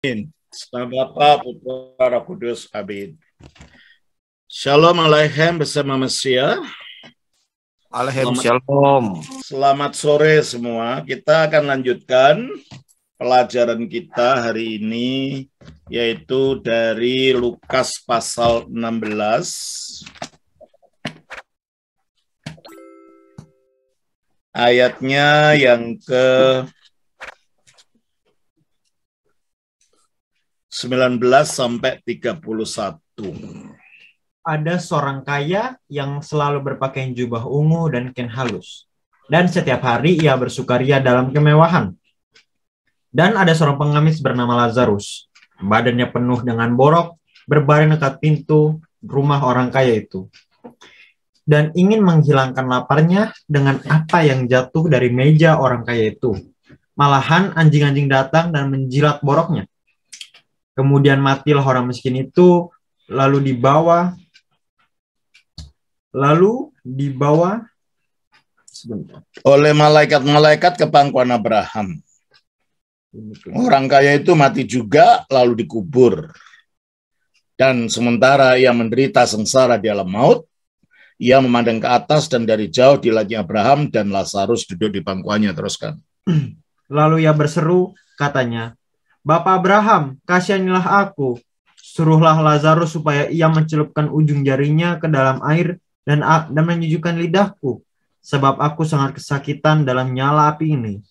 Nama Bapa, Putra, Roh Kudus. Amin. Shalom Aleichem bersama Mesia. Aleichem Shalom. Selamat sore semua. Kita akan lanjutkan pelajaran kita hari ini, yaitu dari Lukas pasal 16. Ayatnya yang ke 19 sampai 31. Ada seorang kaya yang selalu berpakaian jubah ungu dan kain halus, dan setiap hari ia bersukaria dalam kemewahan. Dan ada seorang pengemis bernama Lazarus, badannya penuh dengan borok, berbaring dekat pintu rumah orang kaya itu, dan ingin menghilangkan laparnya dengan apa yang jatuh dari meja orang kaya itu. Malahan anjing-anjing datang dan menjilat boroknya. Kemudian matilah orang miskin itu, lalu dibawa oleh malaikat-malaikat ke pangkuan Abraham. Orang kaya itu mati juga, lalu dikubur. Dan sementara ia menderita sengsara di alam maut, ia memandang ke atas dan dari jauh dilihatnya Abraham dan Lazarus duduk di pangkuannya. Teruskan. Lalu ia berseru, katanya, "Bapak Abraham, kasihanilah aku. Suruhlah Lazarus supaya ia mencelupkan ujung jarinya ke dalam air dan menyejukkan lidahku, sebab aku sangat kesakitan dalam nyala api ini."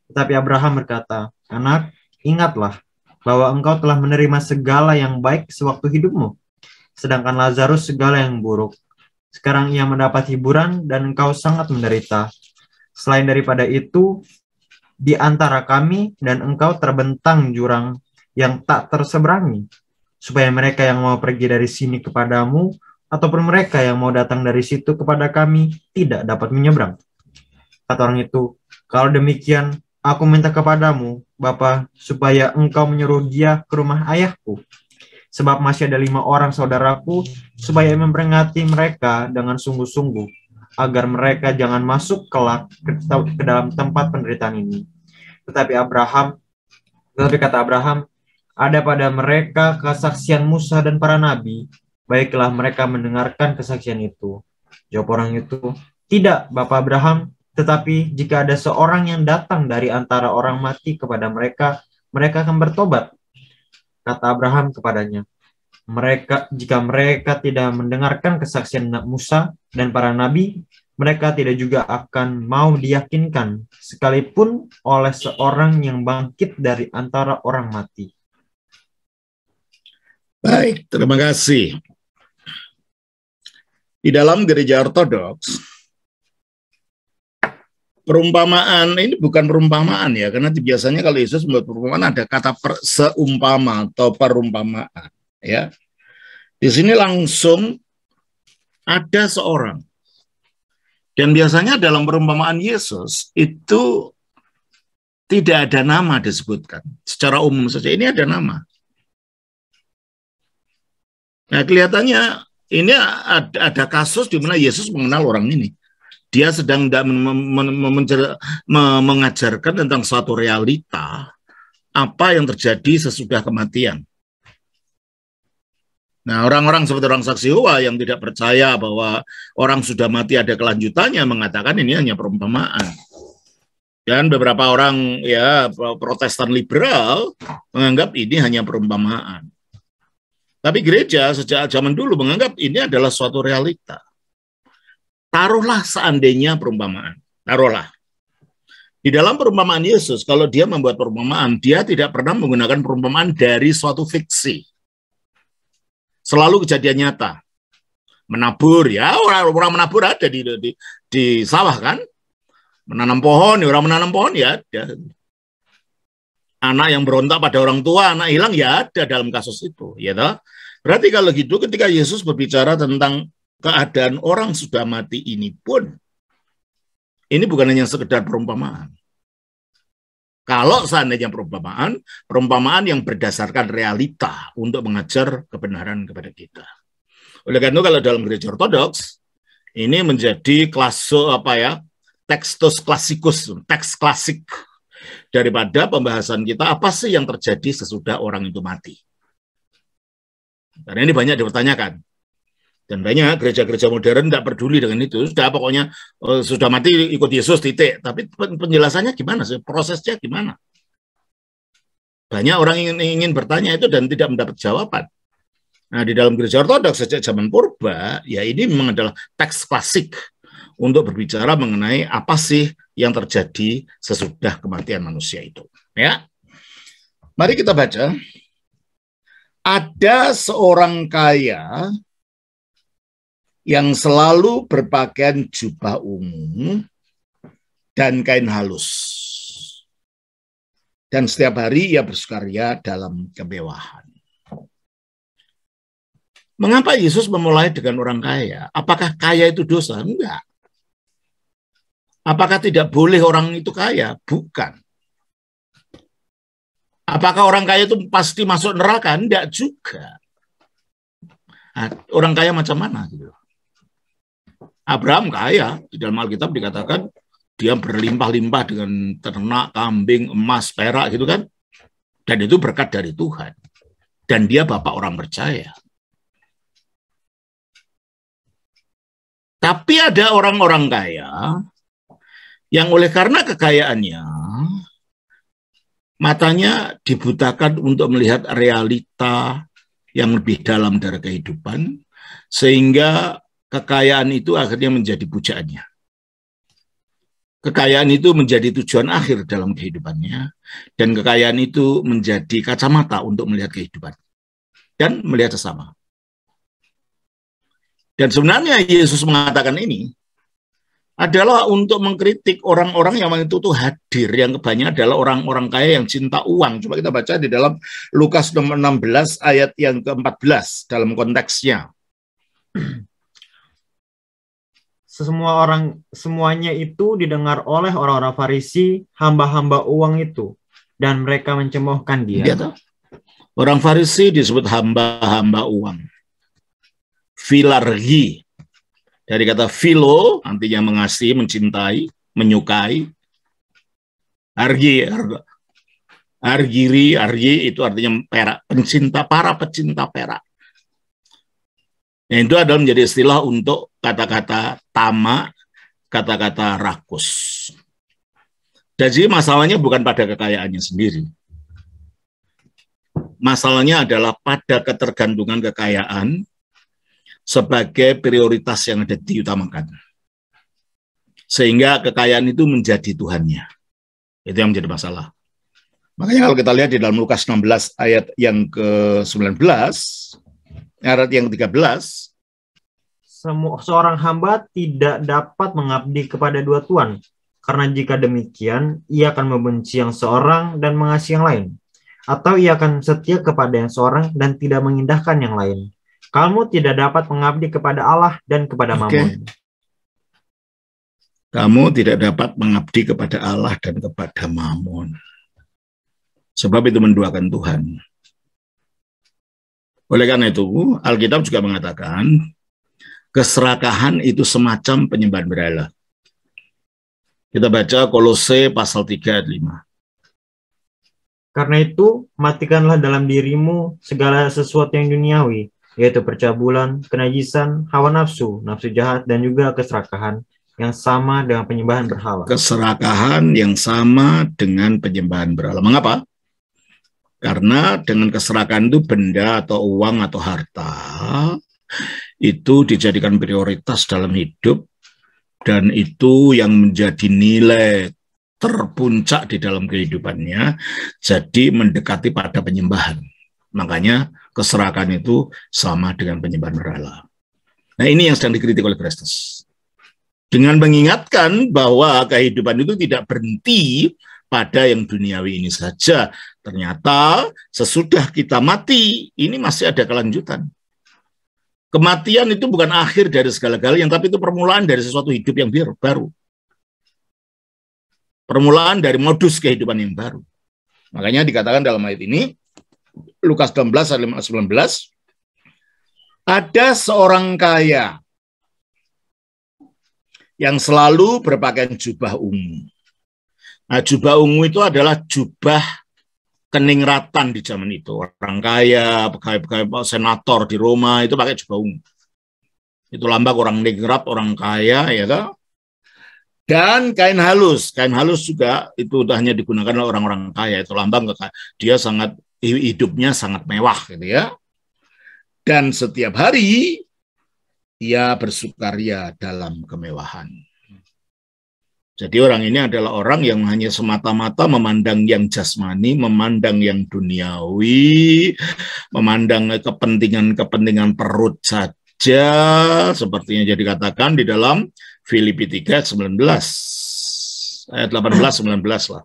Tetapi Abraham berkata, "Anak, ingatlah bahwa engkau telah menerima segala yang baik sewaktu hidupmu, sedangkan Lazarus segala yang buruk. Sekarang ia mendapat hiburan dan engkau sangat menderita. Selain daripada itu, di antara kami dan engkau terbentang jurang yang tak terseberangi, supaya mereka yang mau pergi dari sini kepadamu, ataupun mereka yang mau datang dari situ kepada kami, tidak dapat menyeberang." Kata orang itu, "Kalau demikian, aku minta kepadamu, Bapa, supaya engkau menyuruh dia ke rumah ayahku, sebab masih ada 5 orang saudaraku, supaya memperingati mereka dengan sungguh-sungguh, agar mereka jangan masuk kelak ke dalam tempat penderitaan ini." Tetapi kata Abraham, "Ada pada mereka kesaksian Musa dan para nabi, baiklah mereka mendengarkan kesaksian itu." Jawab orang itu, "Tidak, Bapak Abraham, tetapi jika ada seorang yang datang dari antara orang mati kepada mereka, mereka akan bertobat." Kata Abraham kepadanya, jika mereka tidak mendengarkan kesaksian Musa dan para nabi, mereka tidak juga akan mau diyakinkan, sekalipun oleh seorang yang bangkit dari antara orang mati." Baik, terima kasih. Di dalam gereja Ortodoks, perumpamaan ini bukan perumpamaan ya, karena biasanya kalau Yesus membuat perumpamaan ada kata seumpama atau perumpamaan ya. Di sini langsung ada seorang. Dan biasanya dalam perumpamaan Yesus itu tidak ada nama disebutkan. Secara umum saja ini ada nama. Nah, kelihatannya ini ada kasus di mana Yesus mengenal orang ini. Dia sedang mengajarkan tentang suatu realita, apa yang terjadi sesudah kematian. Nah, orang-orang seperti orang saksi Yehova yang tidak percaya bahwa orang sudah mati ada kelanjutannya mengatakan ini hanya perumpamaan. Dan beberapa orang ya Protestan liberal menganggap ini hanya perumpamaan. Tapi gereja sejak zaman dulu menganggap ini adalah suatu realita. Taruhlah seandainya perumpamaan. Taruhlah. Di dalam perumpamaan Yesus, kalau dia membuat perumpamaan, dia tidak pernah menggunakan perumpamaan dari suatu fiksi. Selalu kejadian nyata. Menabur, ya orang menabur ada di sawah kan. Menanam pohon, ya orang menanam pohon ya ada. Anak yang berontak pada orang tua, anak hilang ya ada dalam kasus itu. Ya toh? Berarti kalau gitu ketika Yesus berbicara tentang keadaan orang sudah mati ini pun, ini bukan hanya sekedar perumpamaan. Kalau seandainya perumpamaan yang berdasarkan realita untuk mengajar kebenaran kepada kita. Oleh karena itu kalau dalam gereja Ortodoks ini menjadi teks klasik. daripada pembahasan kita apa sih yang terjadi sesudah orang itu mati. Karena ini banyak dipertanyakan. Dan banyak gereja-gereja modern tidak peduli dengan itu. Sudah pokoknya sudah mati ikut Yesus titik. Tapi penjelasannya gimana sih? Prosesnya gimana? Banyak orang ingin bertanya itu dan tidak mendapat jawaban. Nah, di dalam gereja ortodoks sejak zaman purba, ya ini memang adalah teks klasik untuk berbicara mengenai apa sih yang terjadi sesudah kematian manusia itu. Ya, mari kita baca. Ada seorang kaya yang selalu berpakaian jubah ungu dan kain halus. Dan setiap hari ia bersukaria dalam kemewahan. Mengapa Yesus memulai dengan orang kaya? Apakah kaya itu dosa? Enggak. Apakah tidak boleh orang itu kaya? Bukan. Apakah orang kaya itu pasti masuk neraka? Enggak juga. Nah, orang kaya macam mana? Abraham kaya. Di dalam Alkitab dikatakan dia berlimpah-limpah dengan ternak, kambing, emas, perak gitu kan. Dan itu berkat dari Tuhan. Dan dia bapak orang percaya. Tapi ada orang-orang kaya yang oleh karena kekayaannya matanya dibutakan untuk melihat realita yang lebih dalam dari kehidupan, sehingga kekayaan itu akhirnya menjadi pujaannya. Kekayaan itu menjadi tujuan akhir dalam kehidupannya, dan kekayaan itu menjadi kacamata untuk melihat kehidupan dan melihat sesama. Dan sebenarnya Yesus mengatakan ini adalah untuk mengkritik orang-orang yang itu tuh hadir, yang kebanyakan adalah orang-orang kaya yang cinta uang. Coba kita baca di dalam Lukas nomor 16 ayat yang ke-14 dalam konteksnya. Semuanya itu didengar oleh orang-orang Farisi, hamba-hamba uang itu, dan mereka mencemoohkan dia. Orang Farisi disebut hamba-hamba uang. Filargi. Dari kata philo, artinya mengasihi, mencintai, menyukai. Argiri itu artinya perak, para pecinta perak. Nah, itu adalah menjadi istilah untuk kata-kata tamak, kata-kata rakus. Jadi masalahnya bukan pada kekayaannya sendiri. Masalahnya adalah pada ketergantungan kekayaan sebagai prioritas yang ada diutamakan. Sehingga kekayaan itu menjadi Tuhannya. Itu yang menjadi masalah. Makanya kalau kita lihat di dalam Lukas 16 ayat yang ke-19, ayat yang 13, seorang hamba tidak dapat mengabdi kepada dua tuan, karena jika demikian, ia akan membenci yang seorang dan mengasihi yang lain. Atau ia akan setia kepada yang seorang dan tidak mengindahkan yang lain. Kamu tidak dapat mengabdi kepada Allah dan kepada Mammon. Kamu tidak dapat mengabdi kepada Allah dan kepada Mammon. Sebab itu menduakan Tuhan. Oleh karena itu, Alkitab juga mengatakan, keserakahan itu semacam penyembahan berhala. Kita baca Kolose pasal 3 ayat 5. Karena itu, matikanlah dalam dirimu segala sesuatu yang duniawi, yaitu percabulan, kenajisan, hawa nafsu, nafsu jahat, dan juga keserakahan yang sama dengan penyembahan berhala. Keserakahan yang sama dengan penyembahan berhala. Mengapa? Karena dengan keserakahan itu benda atau uang atau harta itu dijadikan prioritas dalam hidup, dan itu yang menjadi nilai terpuncak di dalam kehidupannya, jadi mendekati pada penyembahan. Makanya keserakahan itu sama dengan penyembahan berhala. Nah, ini yang sedang dikritik oleh Kristus. Dengan mengingatkan bahwa kehidupan itu tidak berhenti pada yang duniawi ini saja. Ternyata sesudah kita mati, ini masih ada kelanjutan. Kematian itu bukan akhir dari segala-galanya, tapi itu permulaan dari sesuatu hidup yang baru. Permulaan dari modus kehidupan yang baru. Makanya dikatakan dalam ayat ini, Lukas 16 ayat 19, ada seorang kaya yang selalu berpakaian jubah ungu Nah, jubah ungu itu adalah jubah keningratan di zaman itu. Orang kaya, pegawai-pegawai senator di Roma itu pakai jubah ungu. Itu lambang orang ningrat, orang kaya, ya kan? Dan kain halus juga itu hanya digunakan oleh orang-orang kaya. Itu lambang dia sangat hidupnya sangat mewah, gitu ya. Dan setiap hari ia bersukaria dalam kemewahan. Jadi orang ini adalah orang yang hanya semata-mata memandang yang jasmani, memandang yang duniawi, memandang kepentingan-kepentingan perut saja, sepertinya jadi katakan di dalam Filipi 3:19, ayat 18-19 lah.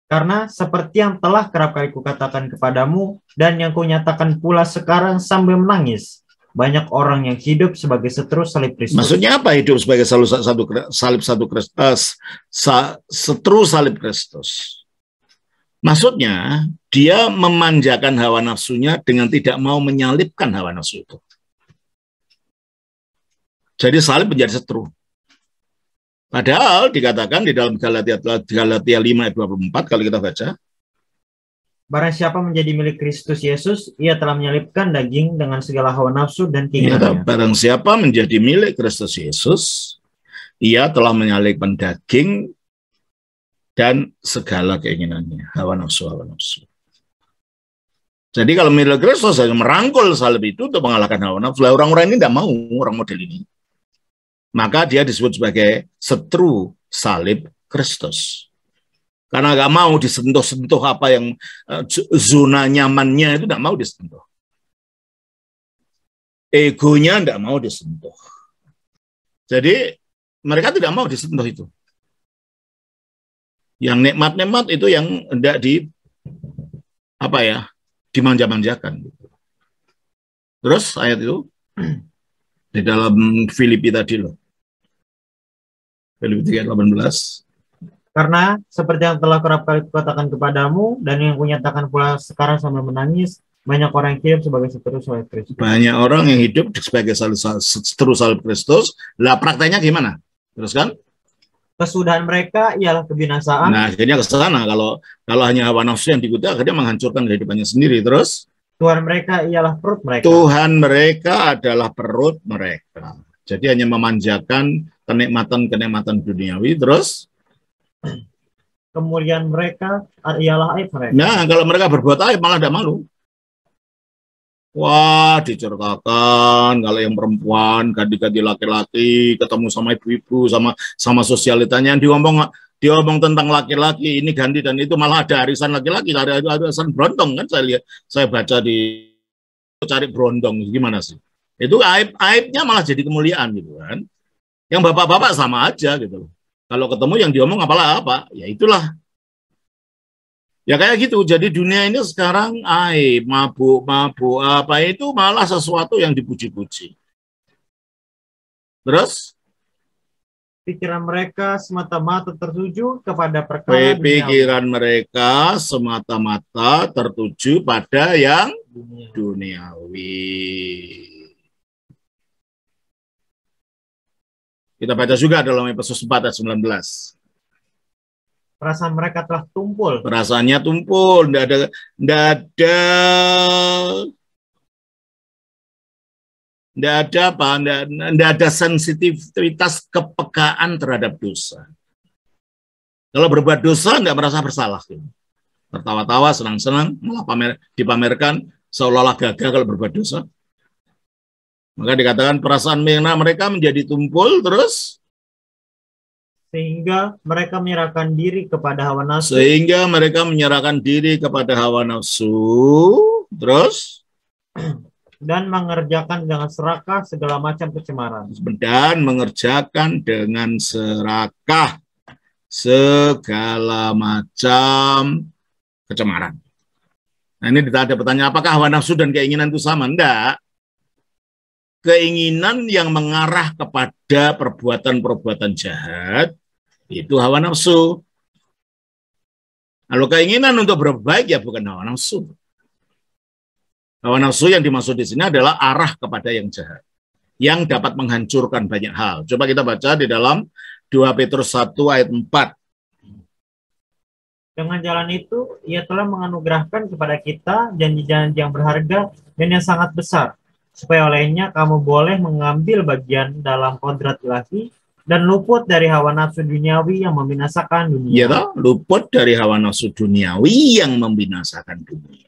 Karena seperti yang telah kerap kali kukatakan kepadamu, dan yang kunyatakan pula sekarang sambil menangis, banyak orang yang hidup sebagai seteru salib Kristus. Maksudnya apa hidup sebagai seteru salib Kristus? Maksudnya dia memanjakan hawa nafsunya dengan tidak mau menyalibkan hawa nafsu itu. Jadi salib menjadi seteru. Padahal dikatakan di dalam Galatia 5 ayat 24 kalau kita baca, barang siapa menjadi milik Kristus Yesus, ia telah menyalibkan daging dengan segala hawa nafsu dan keinginannya. Barang siapa menjadi milik Kristus Yesus, ia telah menyalibkan daging dan segala keinginannya, hawa nafsu. Jadi kalau milik Kristus hanya merangkul salib itu untuk mengalahkan hawa nafsu. Orang-orang ini tidak mau, orang model ini. Maka dia disebut sebagai seteru salib Kristus. Karena nggak mau disentuh-sentuh apa yang zona nyamannya itu nggak mau disentuh. Egonya nggak mau disentuh. Jadi mereka tidak mau disentuh itu. Yang nikmat-nikmat itu yang hendak dimanja-manjakan. Terus ayat itu di dalam Filipi tadi loh. Filipi 3:18. Karena seperti yang telah kerap kali kukatakan kepadamu, dan yang kunyatakan pula sekarang sambil menangis, banyak orang yang hidup sebagai seteru salib Kristus. Banyak orang yang hidup sebagai seteru salib Kristus. Lah prakteknya gimana? Terus kan? Kesudahan mereka ialah kebinasaan. Nah, akhirnya ke sana. Kalau hanya hawa nafsu yang diikuti, akhirnya menghancurkan kehidupannya sendiri. Terus? Tuhan mereka ialah perut mereka. Tuhan mereka adalah perut mereka. Jadi hanya memanjakan kenikmatan duniawi. Terus? Kemuliaan mereka ialah aib mereka. Nah, kalau mereka berbuat aib malah tidak malu. Wah, diceritakan kalau yang perempuan ganti-ganti laki-laki, ketemu sama ibu-ibu, sama sosialitanya, diomong tentang laki-laki ini ganti dan itu, malah ada arisan laki-laki, ada arisan berondong kan, saya baca di cari berondong gimana sih? Itu aibnya malah jadi kemuliaan gitu kan. Yang bapak-bapak sama aja gitu. Kalau ketemu yang diomong apa, ya itulah. Ya kayak gitu. Jadi dunia ini sekarang aib, mabuk apa itu malah sesuatu yang dipuji-puji. Terus? Pikiran mereka semata-mata tertuju kepada perkara pikiran mereka semata-mata tertuju pada yang duniawi. Kita baca juga dalam Efesus 4 ayat 19. Perasaan mereka telah tumpul. Perasaannya tumpul, enggak ada sensitivitas kepekaan terhadap dosa. Kalau berbuat dosa enggak merasa bersalah. Tertawa-tawa, senang-senang, malah dipamerkan seolah-olah gagah kalau berbuat dosa. Maka dikatakan perasaan mereka menjadi tumpul, terus sehingga mereka menyerahkan diri kepada hawa nafsu. Terus dan mengerjakan dengan serakah segala macam kecemaran. Dan mengerjakan dengan serakah segala macam kecemaran. Nah, ini ada pertanyaan, apakah hawa nafsu dan keinginan itu sama? Enggak. Keinginan yang mengarah kepada perbuatan-perbuatan jahat itu hawa nafsu. Kalau keinginan untuk berbaik ya bukan hawa nafsu. Hawa nafsu yang dimaksud di sini adalah arah kepada yang jahat. yang dapat menghancurkan banyak hal. Coba kita baca di dalam 2 Petrus 1 ayat 4. Dengan jalan itu, ia telah menganugerahkan kepada kita janji-janji yang berharga dan yang sangat besar, supaya olehnya kamu boleh mengambil bagian dalam kodrat ilahi dan luput dari hawa nafsu duniawi yang membinasakan dunia. Ya, luput dari hawa nafsu duniawi yang membinasakan dunia.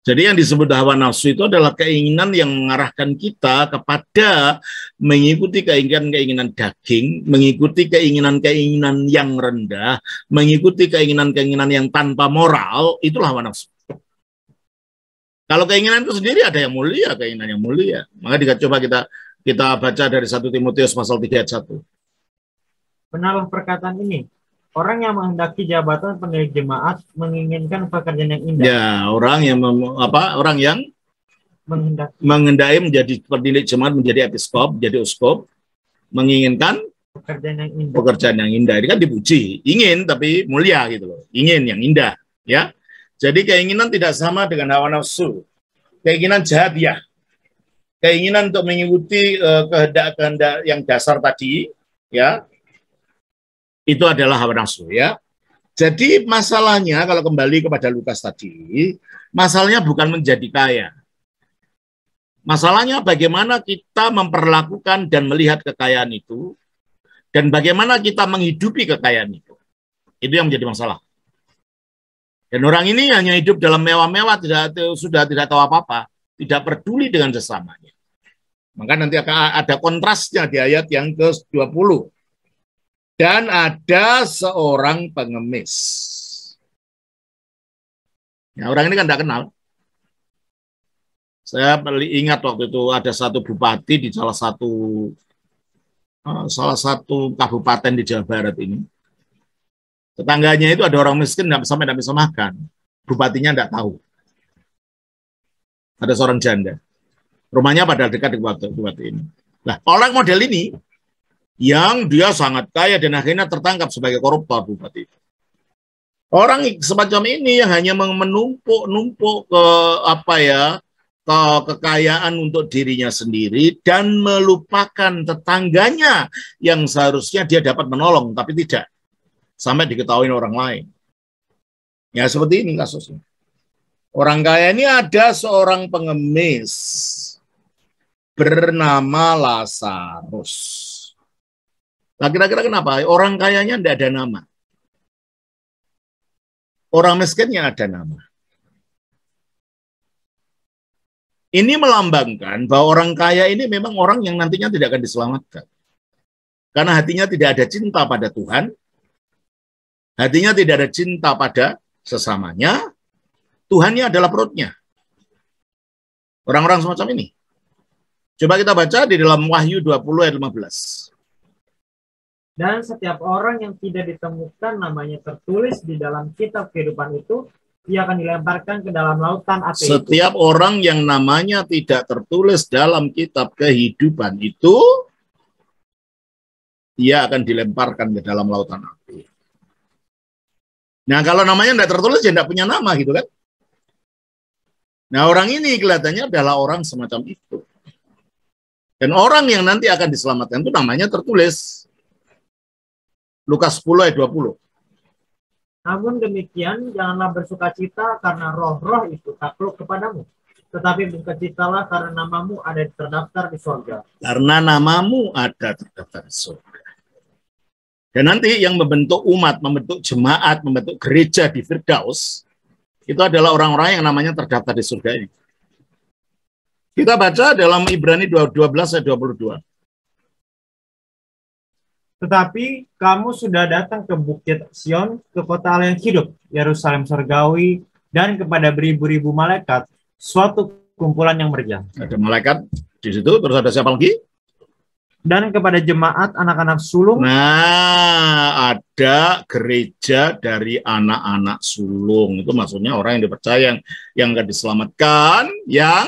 Jadi yang disebut hawa nafsu itu adalah keinginan yang mengarahkan kita kepada mengikuti keinginan-keinginan daging, mengikuti keinginan-keinginan yang rendah, mengikuti keinginan-keinginan yang tanpa moral, itulah hawa nafsu. Kalau keinginan itu sendiri ada yang mulia, keinginan yang mulia. Maka coba kita baca dari 1 Timotius pasal 3 ayat 1. Benarlah perkataan ini. Orang yang menghendaki jabatan pendiri jemaat menginginkan pekerjaan yang indah. Ya, orang yang menghendaki menjadi pendiri jemaat, menjadi episkop, menjadi uskop, menginginkan pekerjaan yang indah. Ini kan dipuji, ingin tapi mulia gitu loh. Ingin yang indah, ya. Jadi keinginan tidak sama dengan hawa nafsu. Keinginan jahat ya. Keinginan untuk mengikuti kehendak-kehendak yang dasar tadi, ya. Itu adalah hawa nafsu, ya. Jadi masalahnya kalau kembali kepada Lukas tadi, masalahnya bukan menjadi kaya. Masalahnya bagaimana kita memperlakukan dan melihat kekayaan itu, dan bagaimana kita menghidupi kekayaan itu. Itu yang menjadi masalah. Dan orang ini hanya hidup dalam mewah-mewah, sudah tidak tahu apa-apa, tidak peduli dengan sesamanya. Maka nanti akan ada kontrasnya di ayat yang ke-20. Dan ada seorang pengemis. Ya, orang ini kan tidak kenal. Saya ingat waktu itu ada satu bupati di salah satu kabupaten di Jawa Barat ini. Tetangganya itu ada orang miskin sampai tidak bisa makan. Bupatinya tidak tahu. Ada seorang janda. Rumahnya padahal dekat di bupati ini. Nah, orang model ini yang dia sangat kaya dan akhirnya tertangkap sebagai koruptor bupati. Orang semacam ini yang hanya menumpuk ke kekayaan untuk dirinya sendiri dan melupakan tetangganya yang seharusnya dia dapat menolong, tapi tidak. Sampai diketahui orang lain. Ya seperti ini kasusnya. Orang kaya ini ada seorang pengemis bernama Lazarus. Nah, kira-kira kenapa? Orang kayanya tidak ada nama. Orang miskinnya ada nama. Ini melambangkan bahwa orang kaya ini memang orang yang nantinya tidak akan diselamatkan. Karena hatinya tidak ada cinta pada Tuhan. Hatinya tidak ada cinta pada sesamanya. Tuhannya adalah perutnya. Orang-orang semacam ini. Coba kita baca di dalam Wahyu 20 ayat 15. Dan setiap orang yang tidak ditemukan namanya tertulis di dalam kitab kehidupan itu, ia akan dilemparkan ke dalam lautan api. Setiap orang yang namanya tidak tertulis dalam kitab kehidupan itu, ia akan dilemparkan ke dalam lautan api. Nah, kalau namanya tidak tertulis, ya tidak punya nama gitu kan. Nah, orang ini kelihatannya adalah orang semacam itu. Dan orang yang nanti akan diselamatkan itu namanya tertulis. Lukas 10 ayat 20. Namun demikian, janganlah bersukacita karena roh-roh itu takluk kepadamu. Tetapi bersukacitalah karena namamu ada terdaftar di surga. Karena namamu ada terdaftar di surga. Dan nanti yang membentuk umat, membentuk jemaat, membentuk gereja di Firdaus, itu adalah orang-orang yang namanya terdaftar di surga ini. Kita baca dalam Ibrani 12 ayat 22. Tetapi kamu sudah datang ke Bukit Sion, ke kota Allah yang hidup, Yerusalem surgawi, dan kepada beribu-ribu malaikat, suatu kumpulan yang meriah. Ada malaikat di situ, terus ada siapa lagi? Dan kepada jemaat anak-anak sulung. Nah, ada gereja dari anak-anak sulung. Itu maksudnya orang yang dipercaya, yang akan diselamatkan, yang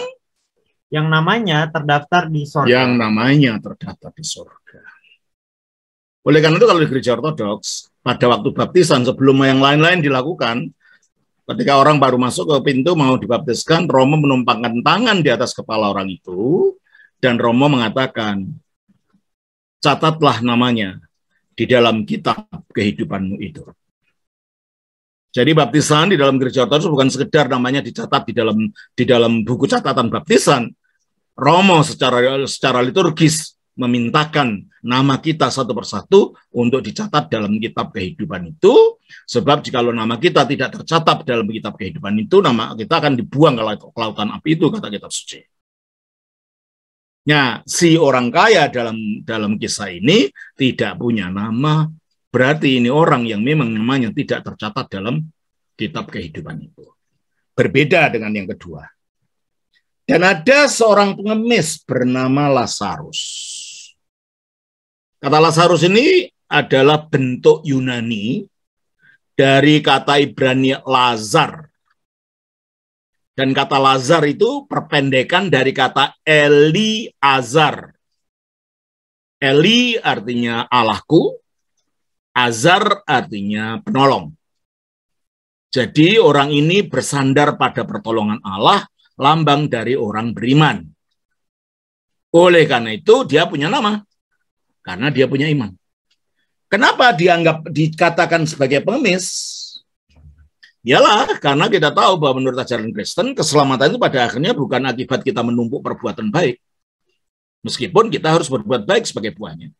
namanya terdaftar di surga. Yang namanya terdaftar di surga. Oleh karena itu kalau di gereja ortodoks, pada waktu baptisan sebelum yang lain-lain dilakukan, ketika orang baru masuk ke pintu mau dibaptiskan, Romo menumpangkan tangan di atas kepala orang itu, Dan Romo mengatakan, catatlah namanya di dalam kitab kehidupanmu itu. Jadi baptisan di dalam gereja Ortodoks bukan sekedar namanya dicatat di dalam buku catatan baptisan. Romo secara liturgis memintakan nama kita satu persatu untuk dicatat dalam kitab kehidupan itu, sebab jikalau nama kita tidak tercatat dalam kitab kehidupan itu, nama kita akan dibuang ke lautan api itu, kata kitab suci. Nah, si orang kaya dalam kisah ini tidak punya nama, berarti ini orang yang memang namanya tidak tercatat dalam kitab kehidupan itu. Berbeda dengan yang kedua. Dan ada seorang pengemis bernama Lazarus. Kata Lazarus ini adalah bentuk Yunani dari kata Ibrani Lazar. Dan kata Lazar itu perpendekan dari kata Eliazar. Eli artinya Allahku, Azar artinya penolong. Jadi orang ini bersandar pada pertolongan Allah, lambang dari orang beriman. Oleh karena itu dia punya nama, karena dia punya iman. Kenapa dikatakan sebagai pengemis? Yalah, karena kita tahu bahwa menurut ajaran Kristen, keselamatan itu pada akhirnya bukan akibat kita menumpuk perbuatan baik. Meskipun kita harus berbuat baik sebagai buahnya.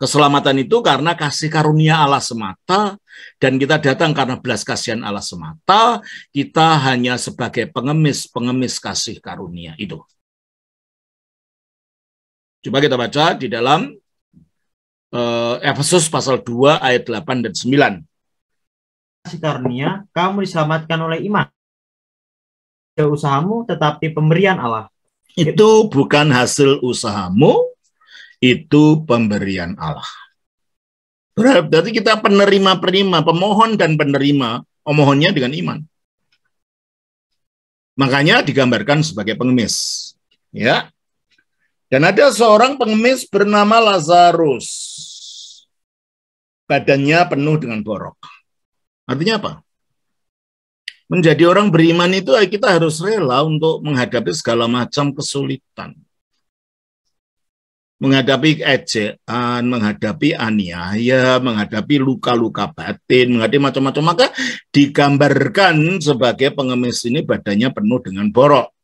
Keselamatan itu karena kasih karunia Allah semata, dan kita datang karena belas kasihan Allah semata, kita hanya sebagai pengemis kasih karunia itu. Coba kita baca di dalam Efesus pasal 2 ayat 8 dan 9. Kasih karunia, kamu diselamatkan oleh iman. Tidak usahamu, tetapi pemberian Allah. Itu bukan hasil usahamu, itu pemberian Allah. Berarti kita penerima, pemohon dan penerima, pemohonnya dengan iman. Makanya digambarkan sebagai pengemis. Ya. Dan ada seorang pengemis bernama Lazarus. Badannya penuh dengan borok. Artinya apa? Menjadi orang beriman itu kita harus rela untuk menghadapi segala macam kesulitan. Menghadapi ejaan, menghadapi aniaya, menghadapi luka-luka batin, menghadapi macam-macam. Maka digambarkan sebagai pengemis ini badannya penuh dengan borok.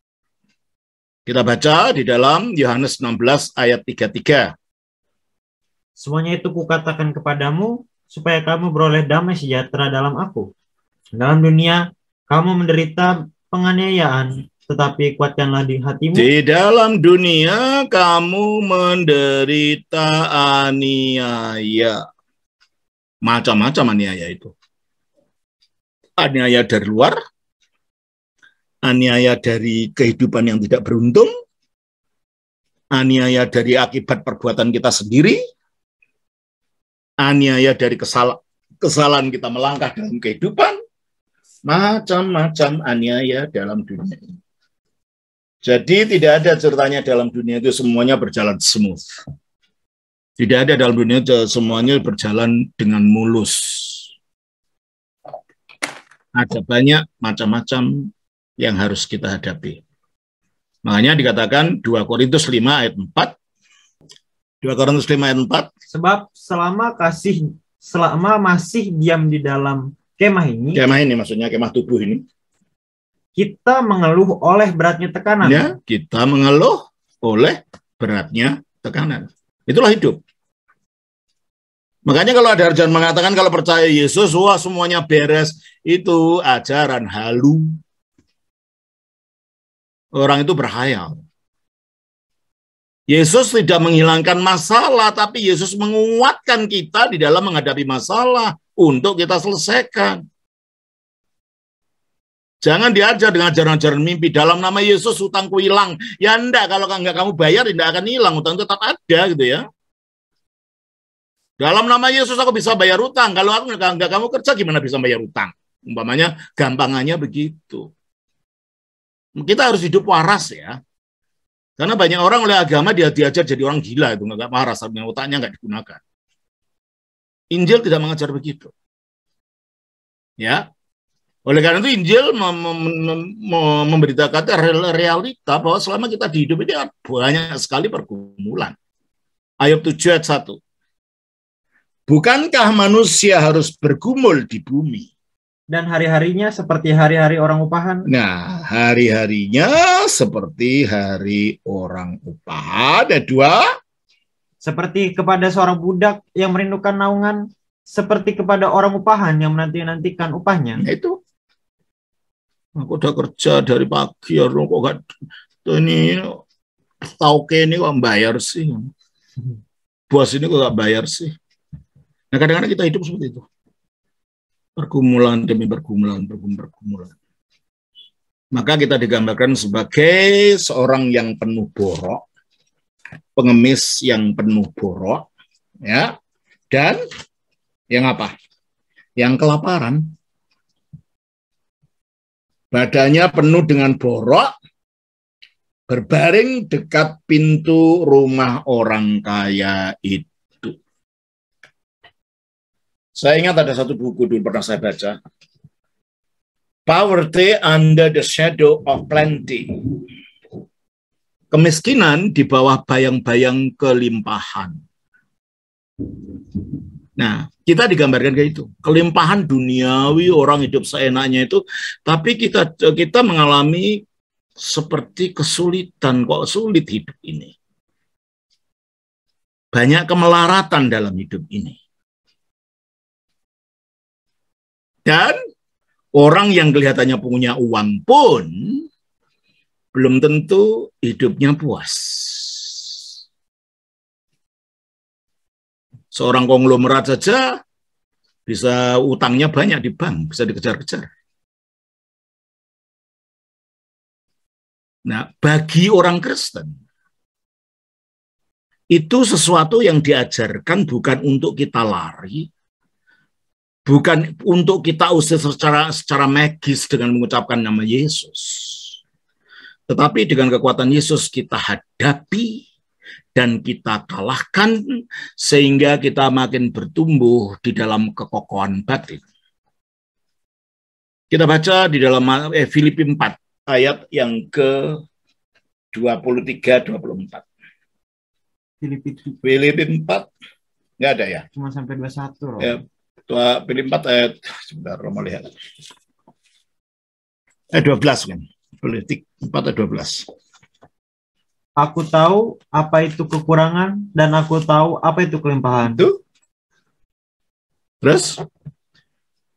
Kita baca di dalam Yohanes 16 ayat 33. Semuanya itu kukatakan kepadamu, supaya kamu beroleh damai sejahtera dalam aku. Dalam dunia, kamu menderita penganiayaan, tetapi kuatkanlah di hatimu. Di dalam dunia, kamu menderita aniaya. Macam-macam aniaya itu. Aniaya dari luar, aniaya dari kehidupan yang tidak beruntung, aniaya dari akibat perbuatan kita sendiri, aniaya dari kesalahan kita melangkah dalam kehidupan, macam-macam aniaya dalam dunia ini. Jadi tidak ada ceritanya dalam dunia itu semuanya berjalan smooth. Tidak ada dalam dunia itu semuanya berjalan dengan mulus. Ada banyak macam-macam yang harus kita hadapi. Makanya dikatakan 2 Korintus 5 ayat 4. 2 Korintus 5 ayat 4. Sebab selama masih diam di dalam kemah ini Maksudnya kemah tubuh ini. Kita mengeluh oleh beratnya tekanan. Ya, kita mengeluh oleh beratnya tekanan. Itulah hidup. Makanya kalau ada ajaran mengatakan kalau percaya Yesus, wah semuanya beres, itu ajaran halu. Orang itu berhayal. Yesus tidak menghilangkan masalah, tapi Yesus menguatkan kita di dalam menghadapi masalah untuk kita selesaikan. Jangan diajar dengan ajaran-ajaran mimpi. Dalam nama Yesus hutangku hilang. Ya enggak, kalau enggak kamu bayar tidak akan hilang, hutang tetap ada gitu ya. Dalam nama Yesus aku bisa bayar hutang. Kalau aku enggak kamu kerja gimana bisa bayar hutang? Umpamanya gampangannya begitu. Kita harus hidup waras ya. Karena banyak orang oleh agama dia diajar jadi orang gila itu enggak waras, artinya otaknya enggak digunakan. Injil tidak mengajar begitu. Ya. Oleh karena itu Injil memberitakan realita bahwa selama kita di hidup ini banyak sekali pergumulan. Ayub 7 ayat 1. Bukankah manusia harus bergumul di bumi? Dan hari-harinya seperti hari-hari orang upahan. Nah, hari-harinya seperti hari orang upahan. Ada 2. Seperti kepada seorang budak yang merindukan naungan, seperti kepada orang upahan yang menanti-nantikan upahnya. Nah, itu. Aku udah kerja dari pagi, kok gak ini tauke ini kok bayar sih. Bos ini kok gak bayar sih. Nah, kadang-kadang kita hidup seperti itu. Pergumulan demi pergumulan. Maka kita digambarkan sebagai seorang yang penuh borok, pengemis yang penuh borok, ya, dan yang apa? Yang kelaparan. Badannya penuh dengan borok, berbaring dekat pintu rumah orang kaya itu. Saya ingat ada satu buku dulu pernah saya baca. Poverty under the shadow of plenty. Kemiskinan di bawah bayang-bayang kelimpahan. Nah, kita digambarkan kayak itu. Kelimpahan duniawi, orang hidup seenaknya itu, tapi kita mengalami seperti kesulitan, kok sulit hidup ini. Banyak kemelaratan dalam hidup ini. Dan orang yang kelihatannya punya uang pun belum tentu hidupnya puas. Seorang konglomerat saja bisa utangnya banyak di bank, bisa dikejar-kejar. Nah, bagi orang Kristen, itu sesuatu yang diajarkan bukan untuk kita lari, bukan untuk kita usir secara magis dengan mengucapkan nama Yesus. Tetapi dengan kekuatan Yesus kita hadapi dan kita kalahkan sehingga kita makin bertumbuh di dalam kekokohan batin. Kita baca di dalam Filipi 4 ayat yang ke 23-24. Filipi 4 nggak ada ya? Cuma sampai 21 loh. Ya, Filipi 4 ayat sebentar mau lihat. 12 kan. Filipi 4 ayat 12. Aku tahu apa itu kekurangan dan aku tahu apa itu kelimpahan. Itu. Terus?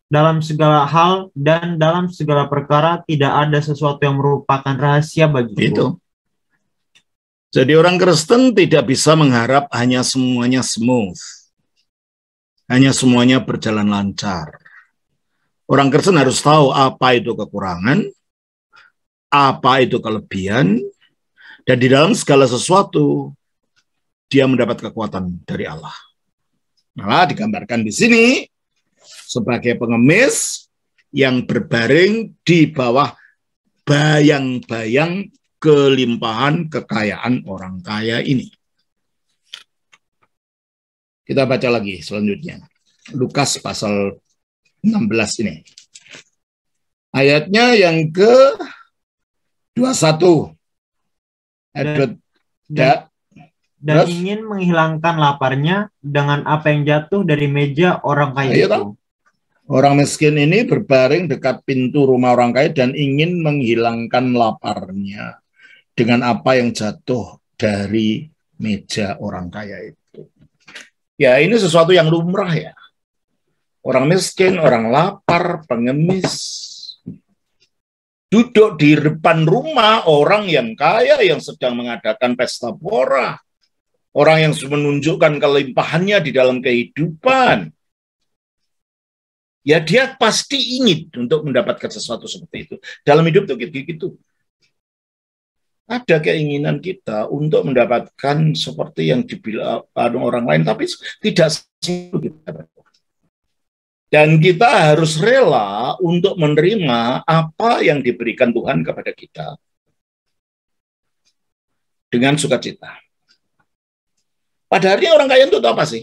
Dalam segala hal dan dalam segala perkara tidak ada sesuatu yang merupakan rahasia bagiku. Itu. Jadi orang Kristen tidak bisa mengharap hanya semuanya smooth. Hanya semuanya berjalan lancar. Orang Kristen harus tahu apa itu kekurangan, apa itu kelebihan, dan di dalam segala sesuatu dia mendapat kekuatan dari Allah. Malah digambarkan di sini sebagai pengemis yang berbaring di bawah bayang-bayang kelimpahan kekayaan orang kaya ini. Kita baca lagi selanjutnya. Lukas pasal 16 ini. Ayatnya yang ke 21. Dan ingin menghilangkan laparnya dengan apa yang jatuh dari meja orang kaya itu. Orang miskin ini berbaring dekat pintu rumah orang kaya dan ingin menghilangkan laparnya dengan apa yang jatuh dari meja orang kaya itu. Ya, ini sesuatu yang lumrah ya. Orang miskin, orang lapar, pengemis, duduk di depan rumah orang yang kaya yang sedang mengadakan pesta pora. Orang yang menunjukkan kelimpahannya di dalam kehidupan. Ya dia pasti ingin untuk mendapatkan sesuatu seperti itu. Dalam hidup itu gitu. Ada keinginan kita untuk mendapatkan seperti yang dibilang orang lain, tapi tidak selalu kita. Dan kita harus rela untuk menerima apa yang diberikan Tuhan kepada kita dengan sukacita. Pada akhirnya orang kaya itu apa sih?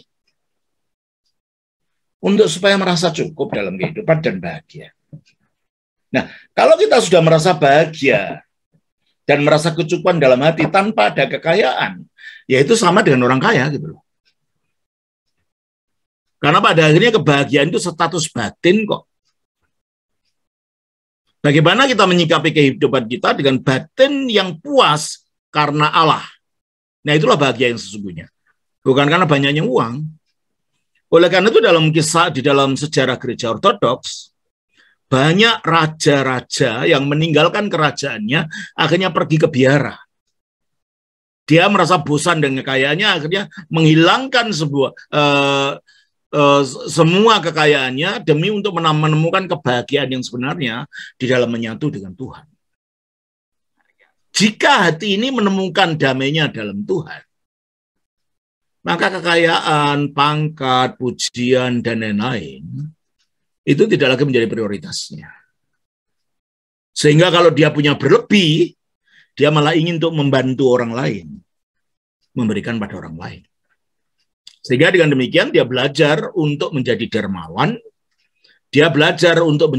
Untuk supaya merasa cukup dalam kehidupan dan bahagia. Nah, kalau kita sudah merasa bahagia dan merasa kecukupan dalam hati tanpa ada kekayaan, ya itu sama dengan orang kaya gitu loh. Karena pada akhirnya kebahagiaan itu status batin kok. Bagaimana kita menyikapi kehidupan kita dengan batin yang puas karena Allah. Nah, itulah bahagia yang sesungguhnya. Bukan karena banyaknya uang. Oleh karena itu dalam kisah di dalam sejarah gereja ortodoks, banyak raja-raja yang meninggalkan kerajaannya akhirnya pergi ke biara. Dia merasa bosan dengan kekayaannya, akhirnya menghilangkan semua kekayaannya demi untuk menemukan kebahagiaan yang sebenarnya di dalam menyatu dengan Tuhan. Jika hati ini menemukan damainya dalam Tuhan, maka kekayaan, pangkat, pujian, dan lain-lain itu tidak lagi menjadi prioritasnya. Sehingga kalau dia punya berlebih, dia malah ingin untuk membantu orang lain, memberikan pada orang lain. Sehingga dengan demikian dia belajar untuk menjadi dermawan, dia belajar untuk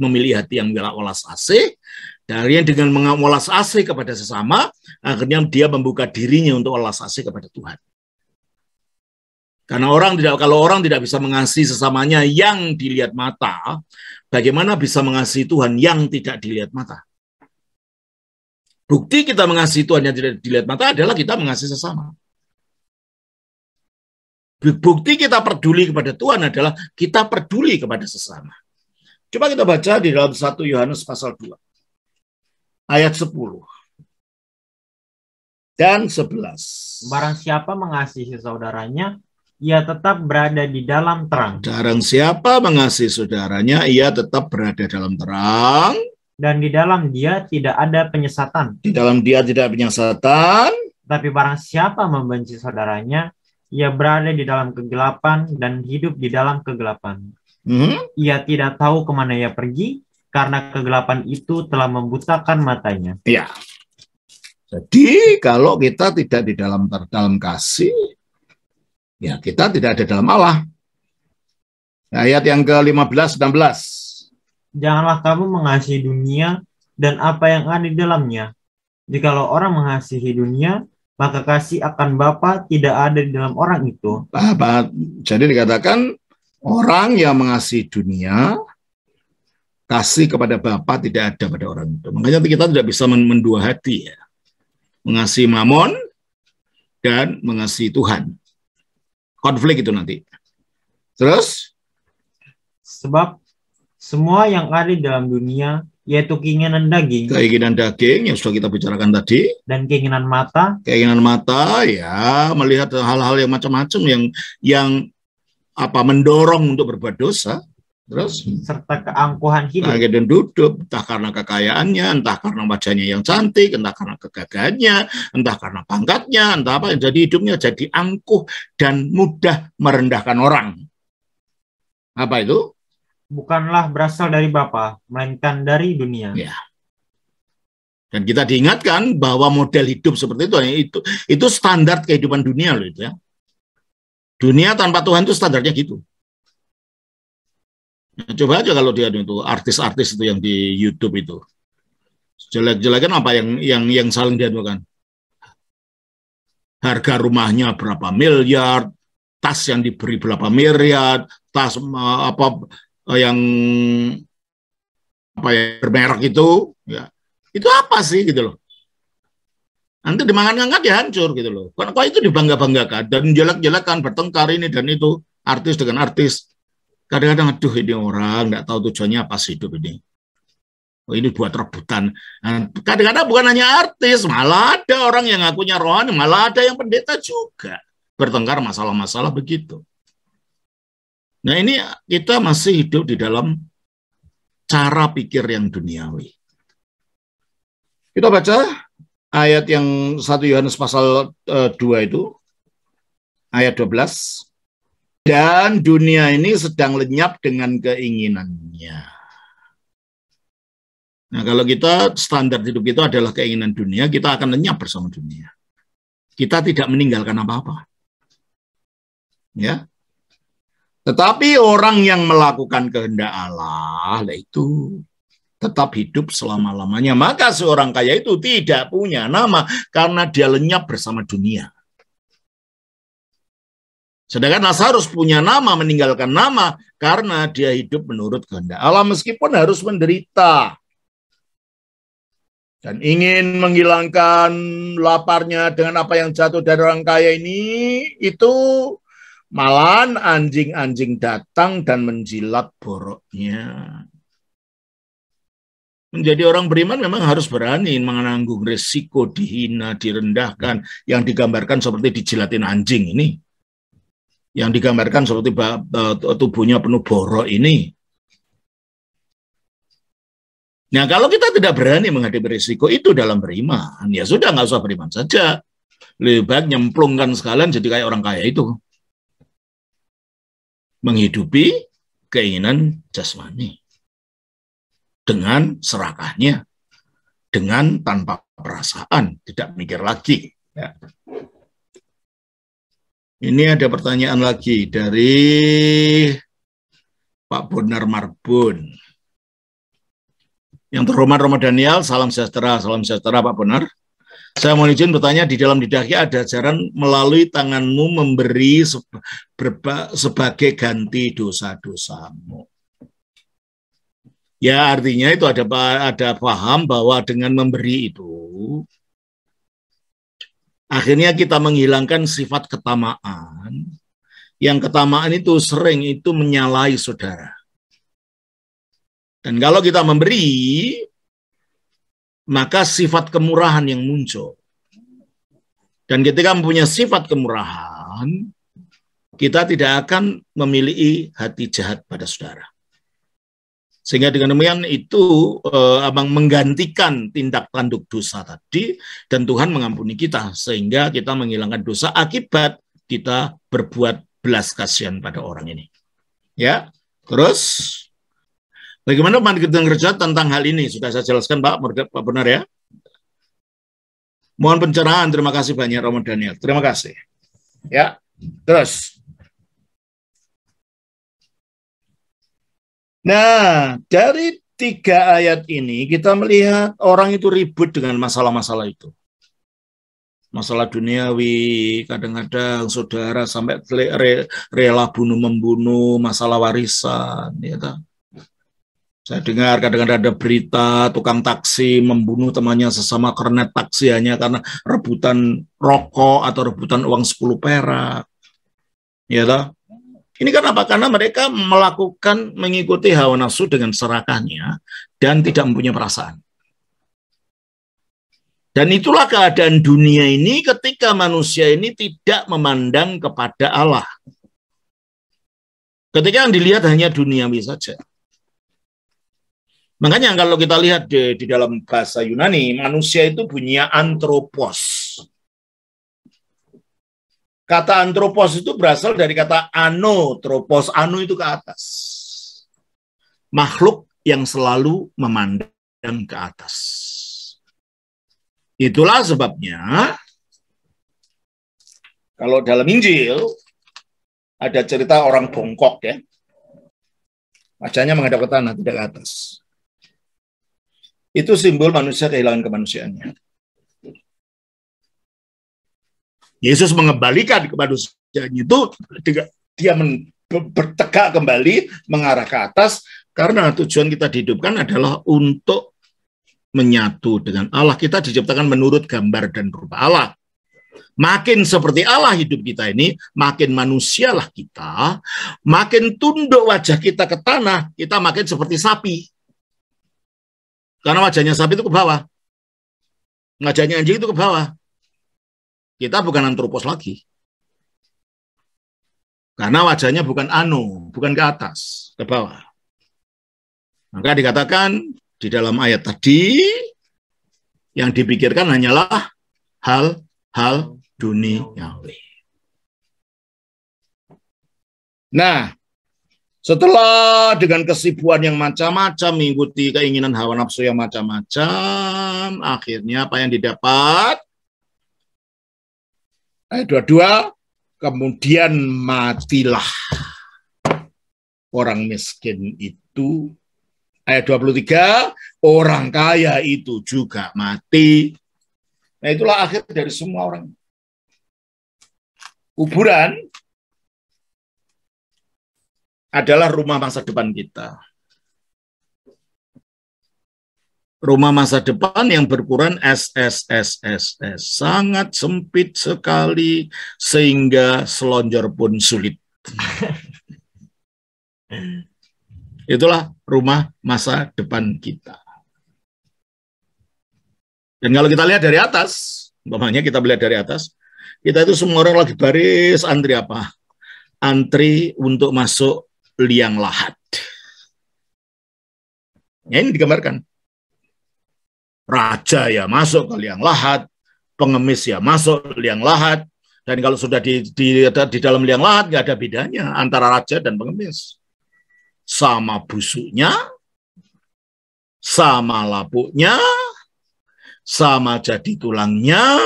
memilih hati yang welas asih, dan dengan mengolas asih kepada sesama, akhirnya dia membuka dirinya untuk welas asih kepada Tuhan. Karena kalau orang tidak bisa mengasihi sesamanya yang dilihat mata, bagaimana bisa mengasihi Tuhan yang tidak dilihat mata? Bukti kita mengasihi Tuhan yang tidak dilihat mata adalah kita mengasihi sesama. Bukti kita peduli kepada Tuhan adalah kita peduli kepada sesama. Coba kita baca di dalam 1 Yohanes pasal 2. Ayat 10 dan 11. Barang siapa mengasihi saudaranya, ia tetap berada di dalam terang. Barang siapa mengasihi saudaranya, ia tetap berada dalam terang. Dan di dalam dia tidak ada penyesatan. Di dalam dia tidak ada penyesatan. Tapi barang siapa membenci saudaranya, ia berada di dalam kegelapan dan hidup di dalam kegelapan. Ia tidak tahu kemana ia pergi, karena kegelapan itu telah membutakan matanya. Ya. Jadi kalau kita tidak di dalam kasih, ya kita tidak ada dalam Allah. Ayat yang ke-15 dan 16. Janganlah kamu mengasihi dunia dan apa yang ada di dalamnya. Jikalau orang mengasihi dunia, maka kasih akan Bapa tidak ada di dalam orang itu. Jadi dikatakan orang yang mengasihi dunia, kasih kepada Bapa tidak ada pada orang itu. Makanya kita tidak bisa mendua hati ya. Mengasihi mamon dan mengasihi Tuhan. Konflik itu nanti. Terus? Sebab semua yang ada di dalam dunia, yaitu keinginan daging. Keinginan daging yang sudah kita bicarakan tadi. Dan keinginan mata. Keinginan mata, ya melihat hal-hal yang macam-macam yang mendorong untuk berbuat dosa. Terus? Serta keangkuhan hidup. Dan duduk, entah karena kekayaannya, entah karena wajahnya yang cantik, entah karena kegagahannya, entah karena pangkatnya, entah apa. Jadi hidupnya jadi angkuh dan mudah merendahkan orang. Apa itu? Bukanlah berasal dari Bapa, melainkan dari dunia. Ya. Dan kita diingatkan bahwa model hidup seperti itu standar kehidupan dunia loh itu ya. Dunia tanpa Tuhan itu standarnya gitu. Nah, coba aja kalau dia itu artis-artis itu yang di YouTube itu. Jelek-jelekan apa yang saling diadukan. Harga rumahnya berapa miliar, tas yang diberi berapa miliar, tas yang bermerek itu ya itu apa sih gitu loh, nanti dimakan-ngangkat ya hancur gitu loh. Kok itu dibangga-banggakan dan jelek-jelekan, bertengkar ini dan itu, artis dengan artis. Kadang-kadang aduh ini orang nggak tahu tujuannya apa sih hidup ini. Oh, ini buat rebutan. Kadang-kadang bukan hanya artis, malah ada orang yang ngakunya rohani, malah ada yang pendeta juga bertengkar masalah-masalah begitu. Nah ini kita masih hidup di dalam cara pikir yang duniawi. Kita baca ayat yang 1 Yohanes pasal 2 itu, ayat 12. Dan dunia ini sedang lenyap dengan keinginannya. Nah kalau kita standar hidup kita adalah keinginan dunia, kita akan lenyap bersama dunia. Kita tidak meninggalkan apa-apa. Ya. Tetapi orang yang melakukan kehendak Allah, itu tetap hidup selama-lamanya. Maka seorang kaya itu tidak punya nama karena dia lenyap bersama dunia. Sedangkan Lazarus punya nama, meninggalkan nama karena dia hidup menurut kehendak Allah meskipun harus menderita. Dan ingin menghilangkan laparnya dengan apa yang jatuh dari orang kaya ini, itu malahan anjing-anjing datang dan menjilat boroknya. Menjadi orang beriman memang harus berani menanggung resiko dihina, direndahkan, yang digambarkan seperti dijilatin anjing ini. Yang digambarkan seperti tubuhnya penuh borok ini. Nah, kalau kita tidak berani menghadapi risiko itu dalam beriman, ya sudah, nggak usah beriman saja. Lebih baik nyemplungkan sekalian jadi kayak orang kaya itu. Menghidupi keinginan jasmani. Dengan serakahnya. Dengan tanpa perasaan, tidak mikir lagi. Ya. Ini ada pertanyaan lagi dari Pak Bonar Marbun. Yang terhormat Romo Daniel, salam sejahtera Pak Bonar. Saya mohon izin bertanya, di dalam didaki ada ajaran melalui tanganmu memberi sebagai ganti dosa-dosamu. Ya, artinya itu ada paham bahwa dengan memberi itu, akhirnya kita menghilangkan sifat ketamaan. Yang ketamaan itu sering itu menyalahi saudara. Dan kalau kita memberi, maka sifat kemurahan yang muncul. Dan ketika mempunyai sifat kemurahan, kita tidak akan memiliki hati jahat pada saudara. Sehingga dengan demikian itu menggantikan tindak tanduk dosa tadi, dan Tuhan mengampuni kita, sehingga kita menghilangkan dosa akibat kita berbuat belas kasihan pada orang ini. Ya, terus bagaimana pandangan gereja tentang hal ini? Sudah saya jelaskan, Pak Bonar ya. Mohon pencerahan, terima kasih banyak Romo Daniel. Terima kasih. Ya, terus. Nah, dari 3 ayat ini kita melihat orang itu ribut dengan masalah-masalah itu. Masalah duniawi, kadang-kadang saudara sampai rela bunuh-membunuh, masalah warisan, ya tak? Saya dengar kadang-kadang ada berita tukang taksi membunuh temannya sesama kernet taksi hanya karena rebutan rokok atau rebutan uang 10 perak. Ya toh? Ini kenapa? Karena mereka mengikuti hawa nafsu dengan serakahnya dan tidak mempunyai perasaan. Dan itulah keadaan dunia ini ketika manusia ini tidak memandang kepada Allah. Ketika yang dilihat hanya duniawi saja. Makanya kalau kita lihat di dalam bahasa Yunani, manusia itu bunyinya anthropos. Kata anthropos itu berasal dari kata anotropos. Ano itu ke atas. Makhluk yang selalu memandang ke atas. Itulah sebabnya kalau dalam Injil ada cerita orang bongkok ya. Wajahnya menghadap ke tanah, tidak ke atas. Itu simbol manusia kehilangan kemanusiaannya. Yesus mengembalikan kemanusiaannya itu, dia bertegak kembali mengarah ke atas, karena tujuan kita dihidupkan adalah untuk menyatu dengan Allah. Kita diciptakan menurut gambar dan rupa Allah. Makin seperti Allah hidup kita ini, makin manusialah kita, makin tunduk wajah kita ke tanah, kita makin seperti sapi. Karena wajahnya sapi itu ke bawah. Wajahnya anjing itu ke bawah. Kita bukan anthropos lagi. Karena wajahnya bukan bukan ke atas, ke bawah. Maka dikatakan di dalam ayat tadi, yang dipikirkan hanyalah hal-hal duniawi. Nah, setelah dengan kesibukan yang macam-macam, mengikuti keinginan hawa nafsu yang macam-macam, akhirnya apa yang didapat? Ayat 22, kemudian matilah orang miskin itu. Ayat 23, orang kaya itu juga mati. Nah, itulah akhir dari semua orang. Kuburan adalah rumah masa depan kita. Rumah masa depan yang berukuran SSSSS. Sangat sempit sekali sehingga selonjor pun sulit. Itulah rumah masa depan kita. Dan kalau kita lihat dari atas, umpamanya kita melihat dari atas, kita itu semua orang lagi baris antri apa? Antri untuk masuk liang lahat. Ya, ini digambarkan. Raja ya masuk ke liang lahat, pengemis ya masuk liang lahat, dan kalau sudah di dalam liang lahat nggak ada bedanya antara raja dan pengemis. Sama busuknya, sama lapuknya, sama jadi tulangnya,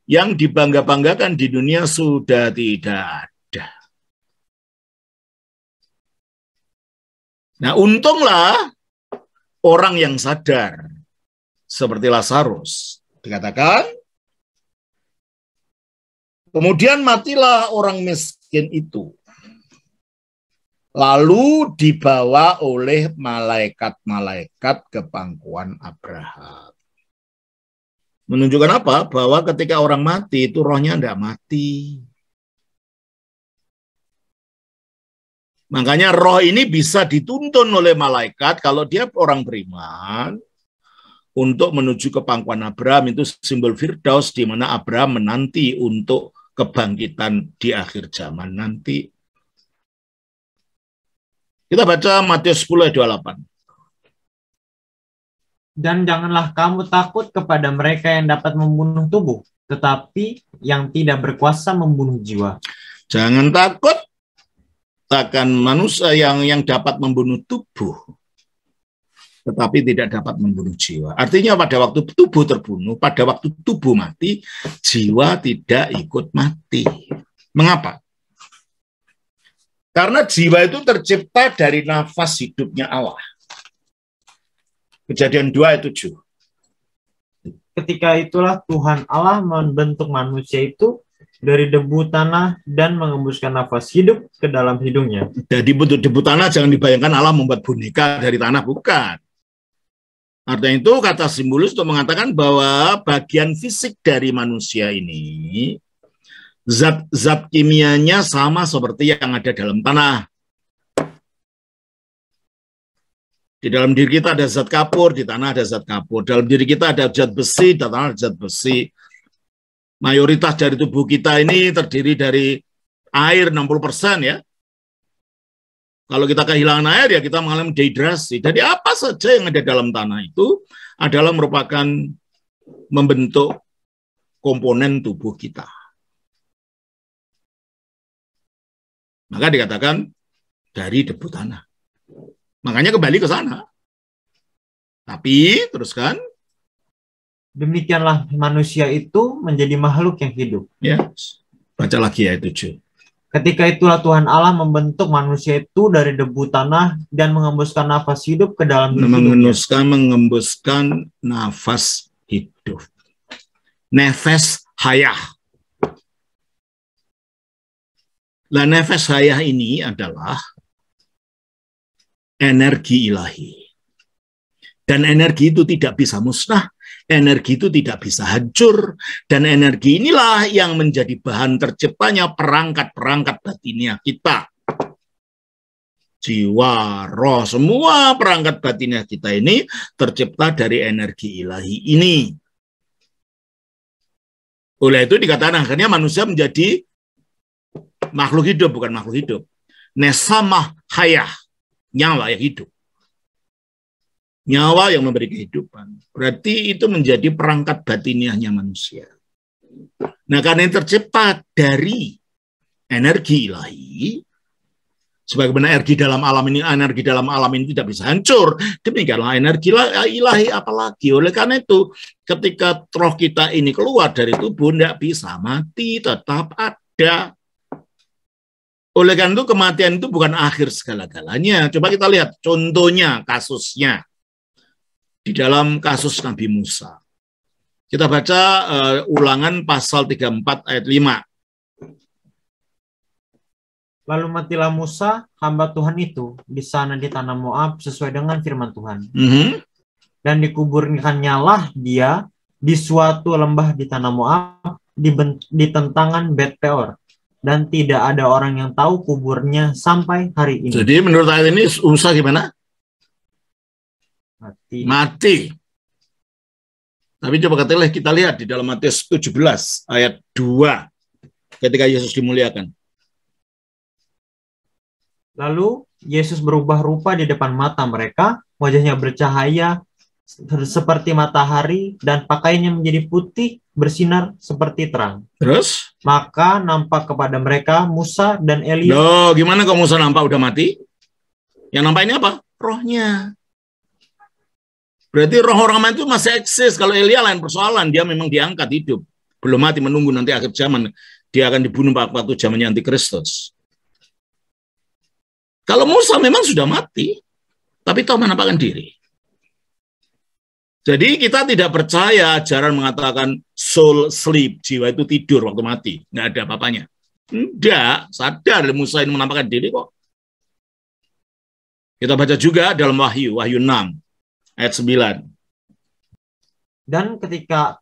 yang dibangga-banggakan di dunia sudah tidak ada. Nah, untunglah orang yang sadar, seperti Lazarus, dikatakan, kemudian matilah orang miskin itu, lalu dibawa oleh malaikat-malaikat ke pangkuan Abraham. Menunjukkan apa? Bahwa ketika orang mati, itu rohnya tidak mati. Makanya roh ini bisa dituntun oleh malaikat kalau dia orang beriman, untuk menuju ke pangkuan Abraham. Itu simbol Firdaus, di mana Abraham menanti untuk kebangkitan di akhir zaman nanti. Kita baca Matius 10 ayat 28. Dan janganlah kamu takut kepada mereka yang dapat membunuh tubuh, tetapi yang tidak berkuasa membunuh jiwa. Jangan takut akan manusia yang dapat membunuh tubuh, tetapi tidak dapat membunuh jiwa. Artinya pada waktu tubuh terbunuh, pada waktu tubuh mati, jiwa tidak ikut mati. Mengapa? Karena jiwa itu tercipta dari nafas hidupnya Allah. Kejadian 2 ayat 7. Ketika itulah Tuhan Allah membentuk manusia itu dari debu tanah dan mengembuskan nafas hidup ke dalam hidungnya. Jadi bentuk debu tanah jangan dibayangkan Allah membuat boneka dari tanah, bukan. Artinya itu kata simbolis untuk mengatakan bahwa bagian fisik dari manusia ini, zat-zat kimianya sama seperti yang ada dalam tanah. Di dalam diri kita ada zat kapur, di tanah ada zat kapur. Dalam diri kita ada zat besi, di tanah ada zat besi. Mayoritas dari tubuh kita ini terdiri dari air 60% ya. Kalau kita kehilangan air ya kita mengalami dehidrasi. Jadi apa saja yang ada dalam tanah itu adalah merupakan membentuk komponen tubuh kita. Maka dikatakan dari debu tanah. Makanya kembali ke sana. Tapi teruskan. Demikianlah manusia itu menjadi makhluk yang hidup. Ya, baca lagi ayat 7. Ketika itulah Tuhan Allah membentuk manusia itu dari debu tanah dan mengembuskan nafas hidup ke dalam hidungnya. Mengembuskan nafas hidup. Nefes hayah. Lah nefes hayah ini adalah energi ilahi. Dan energi itu tidak bisa musnah, energi itu tidak bisa hancur, dan energi inilah yang menjadi bahan terciptanya perangkat-perangkat batiniah kita. Jiwa, roh, semua perangkat batiniah kita ini tercipta dari energi ilahi ini. Oleh itu dikatakan akhirnya manusia menjadi makhluk hidup, bukan makhluk hidup. Nesamah hayah, nyawa yang hidup. Nyawa yang memberi kehidupan. Berarti itu menjadi perangkat batiniahnya manusia. Nah, karena ini tercipta dari energi ilahi, sebagaimana energi dalam alam ini tidak bisa hancur, demikianlah energi ilahi apalagi. Oleh karena itu, ketika roh kita ini keluar dari tubuh, tidak bisa mati, tetap ada. Oleh karena itu kematian itu bukan akhir segala-galanya. Coba kita lihat contohnya, kasusnya di dalam kasus Nabi Musa. Kita baca Ulangan pasal 34 ayat 5. Lalu matilah Musa, hamba Tuhan itu, di sana di tanah Moab sesuai dengan firman Tuhan. Dan dikuburkannya lah dia di suatu lembah di tanah Moab, di tentangan Bet Peor. Dan tidak ada orang yang tahu kuburnya sampai hari ini. Jadi menurut ayat ini Musa gimana? Mati. Tapi coba kita lihat di dalam Matius 17 ayat 2 ketika Yesus dimuliakan. Lalu Yesus berubah rupa di depan mata mereka, wajahnya bercahaya seperti matahari dan pakaiannya menjadi putih bersinar seperti terang. Terus? Maka nampak kepada mereka Musa dan Elia. Loh, gimana kalau Musa nampak udah mati? Yang nampak ini apa? Rohnya. Berarti roh orang mati itu masih eksis. Kalau Elia lain persoalan, dia memang diangkat hidup. Belum mati, menunggu nanti akhir zaman. Dia akan dibunuh waktu zamannya Antikristus. Kalau Musa memang sudah mati, tapi tahu menampakkan diri. Jadi kita tidak percaya ajaran mengatakan soul sleep, jiwa itu tidur waktu mati. Nggak ada apa-apanya. Tidak, sadar Musa ini menampakkan diri kok. Kita baca juga dalam Wahyu 6, ayat 9. Dan ketika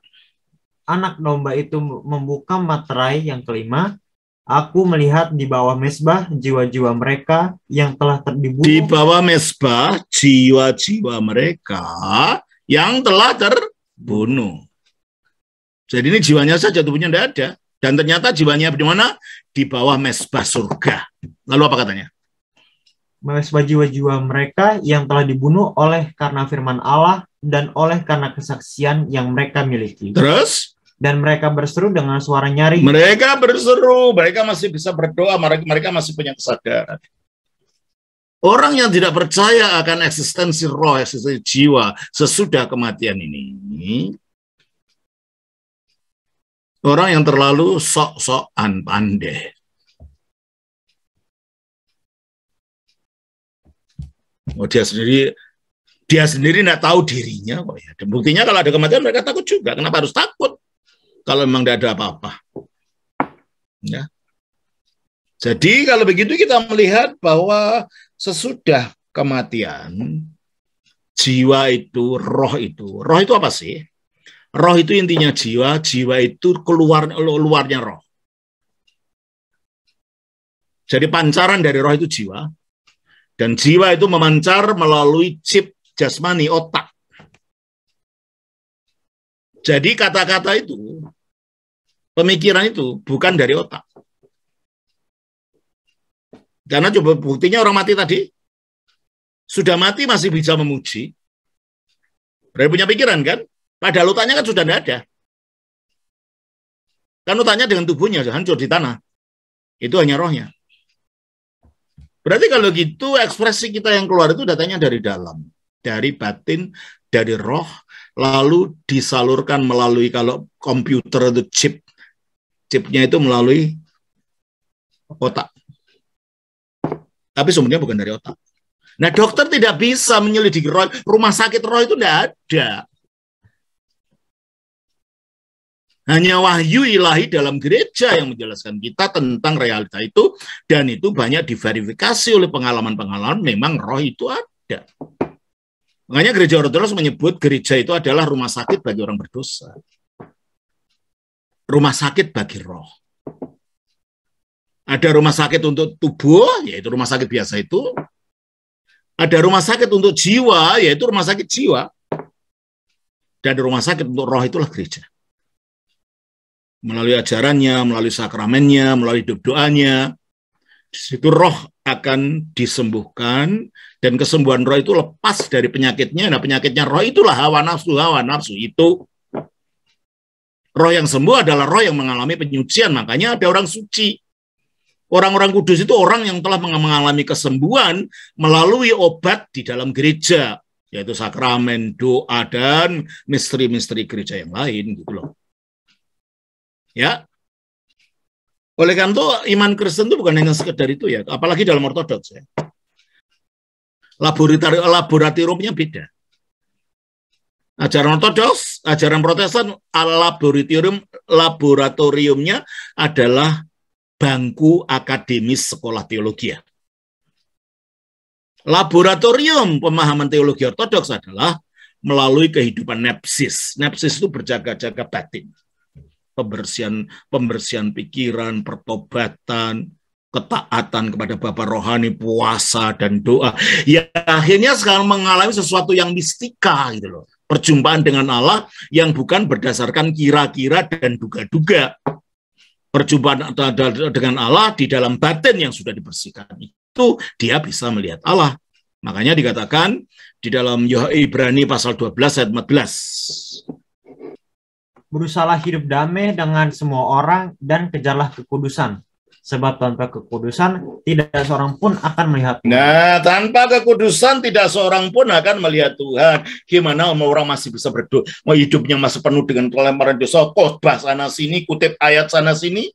anak domba itu membuka materai yang kelima, aku melihat di bawah mezbah jiwa-jiwa mereka yang telah terdibunuh. Di bawah mezbah jiwa-jiwa mereka yang telah terbunuh. Jadi ini jiwanya saja, tubuhnya tidak ada. Dan ternyata jiwanya di mana? Di bawah mezbah surga. Lalu apa katanya? Mezbah jiwa-jiwa mereka yang telah dibunuh oleh karena firman Allah dan oleh karena kesaksian yang mereka miliki. Terus? Dan mereka berseru dengan suara nyaring. Mereka berseru, mereka masih bisa berdoa, mereka masih punya kesadaran. Orang yang tidak percaya akan eksistensi roh, eksistensi jiwa sesudah kematian ini, orang yang terlalu sok-sokan pandai. Oh, dia sendiri tidak tahu dirinya kok ya. Dan buktinya kalau ada kematian mereka takut juga. Kenapa harus takut? Kalau memang tidak ada apa-apa. Ya. Jadi kalau begitu kita melihat bahwa sesudah kematian, jiwa itu, roh itu apa sih? Roh itu intinya jiwa, jiwa itu luarnya roh. Jadi pancaran dari roh itu jiwa, dan jiwa itu memancar melalui chip jasmani, otak. Jadi kata-kata itu, pemikiran itu bukan dari otak. Karena coba buktinya orang mati tadi, sudah mati masih bisa memuji. Berarti punya pikiran kan? Padahal otaknya kan sudah tidak ada. Kan otaknya dengan tubuhnya hancur di tanah. Itu hanya rohnya. Berarti kalau gitu ekspresi kita yang keluar itu datanya dari dalam. Dari batin, dari roh, lalu disalurkan melalui kalau komputer itu chip. Chipnya itu melalui otak. Tapi sumbernya bukan dari otak. Nah, dokter tidak bisa menyelidiki roh. Rumah sakit roh itu tidak ada. Hanya wahyu ilahi dalam gereja yang menjelaskan kita tentang realita itu. Dan itu banyak diverifikasi oleh pengalaman-pengalaman. Memang roh itu ada. Makanya gereja ortodoks menyebut gereja itu adalah rumah sakit bagi orang berdosa. Rumah sakit bagi roh. Ada rumah sakit untuk tubuh, yaitu rumah sakit biasa itu. Ada rumah sakit untuk jiwa, yaitu rumah sakit jiwa. Dan rumah sakit untuk roh itulah gereja. Melalui ajarannya, melalui sakramennya, melalui doanya, di situ roh akan disembuhkan, dan kesembuhan roh itu lepas dari penyakitnya. Nah, penyakitnya roh itulah hawa nafsu itu. Roh yang sembuh adalah roh yang mengalami penyucian, makanya ada orang suci. Orang-orang kudus itu orang yang telah mengalami kesembuhan melalui obat di dalam gereja, yaitu sakramen, doa, dan misteri-misteri gereja yang lain, gitu loh. Ya. Oleh karena itu, iman Kristen itu bukan hanya sekedar itu ya, apalagi dalam ortodoks ya. Laboratoriumnya beda. Ajaran ortodoks, ajaran Protestan, laboratoriumnya adalah bangku akademis sekolah teologi. Laboratorium pemahaman teologi ortodoks adalah melalui kehidupan nepsis. Nepsis itu berjaga-jaga batin. Pembersihan pikiran, pertobatan, ketaatan kepada Bapa rohani, puasa dan doa. Ya akhirnya sekarang mengalami sesuatu yang mistika gitu loh. Perjumpaan dengan Allah yang bukan berdasarkan kira-kira dan duga-duga. Perjumpaan dengan Allah di dalam batin yang sudah dibersihkan. Itu dia bisa melihat Allah. Makanya dikatakan di dalam Ibrani pasal 12 ayat 14. Berusahalah hidup damai dengan semua orang dan kejarlah kekudusan. Sebab tanpa kekudusan tidak seorang pun akan melihat Tuhan. Nah, tanpa kekudusan tidak seorang pun akan melihat Tuhan. Gimana orang masih bisa berdoa? Hidupnya masih penuh dengan pelemparan dosa, khotbah sana sini, kutip ayat sana sini.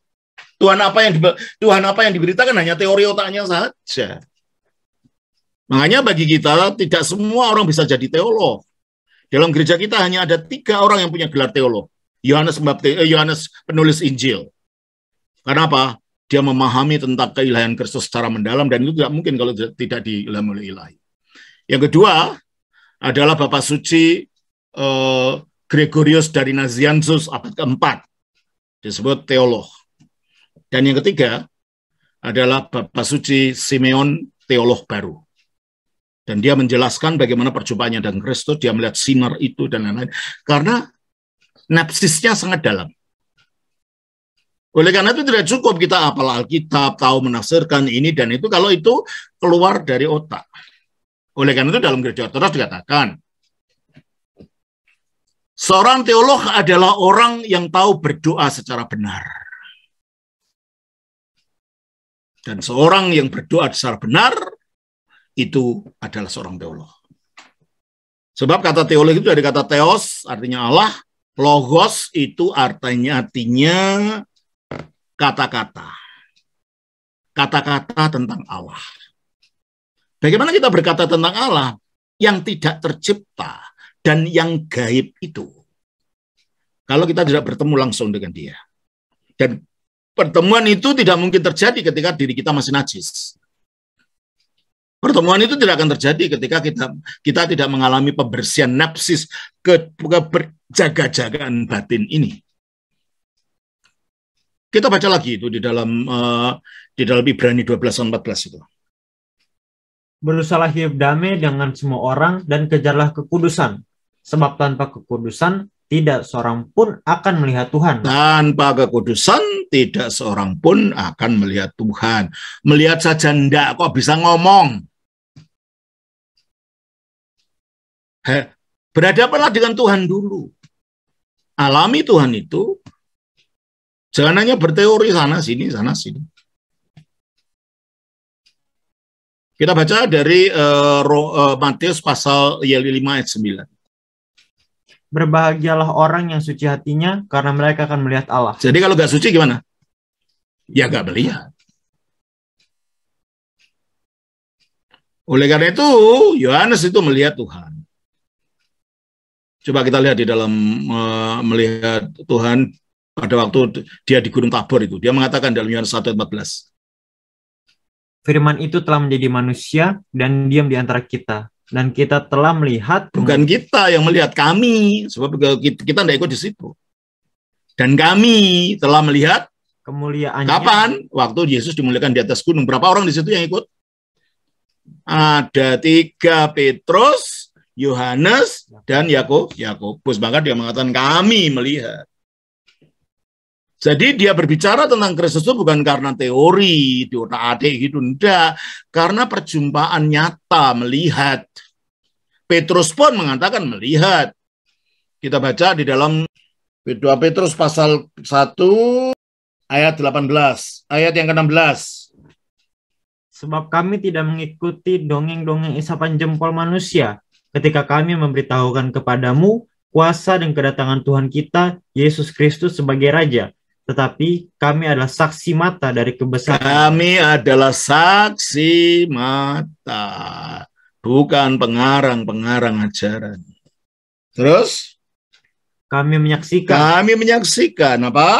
Tuhan apa yang diberitakan hanya teori otaknya saja. Makanya bagi kita tidak semua orang bisa jadi teolog. Dalam gereja kita hanya ada 3 orang yang punya gelar teolog. Yohanes penulis Injil. Karena apa? Dia memahami tentang keilahian Kristus secara mendalam, dan itu tidak mungkin kalau tidak diilhami oleh ilahi. Yang kedua adalah Bapak Suci Gregorius dari Nazianzus abad keempat, disebut teolog. Dan yang ketiga adalah Bapak Suci Simeon, teolog baru. Dan dia menjelaskan bagaimana perjumpaannya dengan Kristus, dia melihat sinar itu dan lain-lain. Karena napsisnya sangat dalam. Oleh karena itu tidak cukup kita hafal Alkitab, tahu menafsirkan ini dan itu, kalau itu keluar dari otak. Oleh karena itu dalam gereja ortodoks dikatakan, seorang teolog adalah orang yang tahu berdoa secara benar. Dan seorang yang berdoa secara benar, itu adalah seorang teolog. Sebab kata teolog itu dari kata theos, artinya Allah, logos itu artinya kata-kata. Kata-kata tentang Allah. Bagaimana kita berkata tentang Allah yang tidak tercipta dan yang gaib itu? Kalau kita tidak bertemu langsung dengan dia. Dan pertemuan itu tidak mungkin terjadi ketika diri kita masih najis. Pertemuan itu tidak akan terjadi ketika kita tidak mengalami pembersihan napsis, keberjaga-jagaan batin ini. Kita baca lagi itu di dalam Ibrani 12:14 itu. Berusahalah hidup damai dengan semua orang dan kejarlah kekudusan. Sebab tanpa kekudusan tidak seorang pun akan melihat Tuhan. Tanpa kekudusan tidak seorang pun akan melihat Tuhan. Melihat saja enggak, kok bisa ngomong. Berhadapanlah dengan Tuhan dulu. Alami Tuhan itu. Jangan hanya berteori sana sini. Kita baca dari Matius pasal 5 ayat 9. Berbahagialah orang yang suci hatinya, karena mereka akan melihat Allah. Jadi kalau nggak suci gimana? Ya nggak melihat. Oleh karena itu, Yohanes itu melihat Tuhan. Coba kita lihat di dalam melihat Tuhan pada waktu dia di Gunung Tabor itu. Dia mengatakan dalam Yohanes 1:14. Firman itu telah menjadi manusia dan diam di antara kita. Dan kita telah melihat. Bukan kita yang melihat, kami. Sebab kita tidak ikut di situ. Dan kami telah melihat kemuliaannya. Kapan? Waktu Yesus dimuliakan di atas gunung. Berapa orang di situ yang ikut? Ada 3, Petrus, Yohanes, dan Yakobus. Maka dia mengatakan kami melihat. Jadi dia berbicara tentang Kristus itu bukan karena teori, di otak-atik gitu, enggak. Karena perjumpaan nyata, melihat. Petrus pun mengatakan melihat. Kita baca di dalam 2 Petrus pasal 1 ayat 18, ayat yang ke-16. Sebab kami tidak mengikuti dongeng-dongeng isapan jempol manusia, ketika kami memberitahukan kepadamu kuasa dan kedatangan Tuhan kita, Yesus Kristus sebagai Raja. tetapi kami adalah saksi mata dari kebesaran. Kami adalah saksi mata, bukan pengarang-pengarang ajaran. Terus? Kami menyaksikan apa?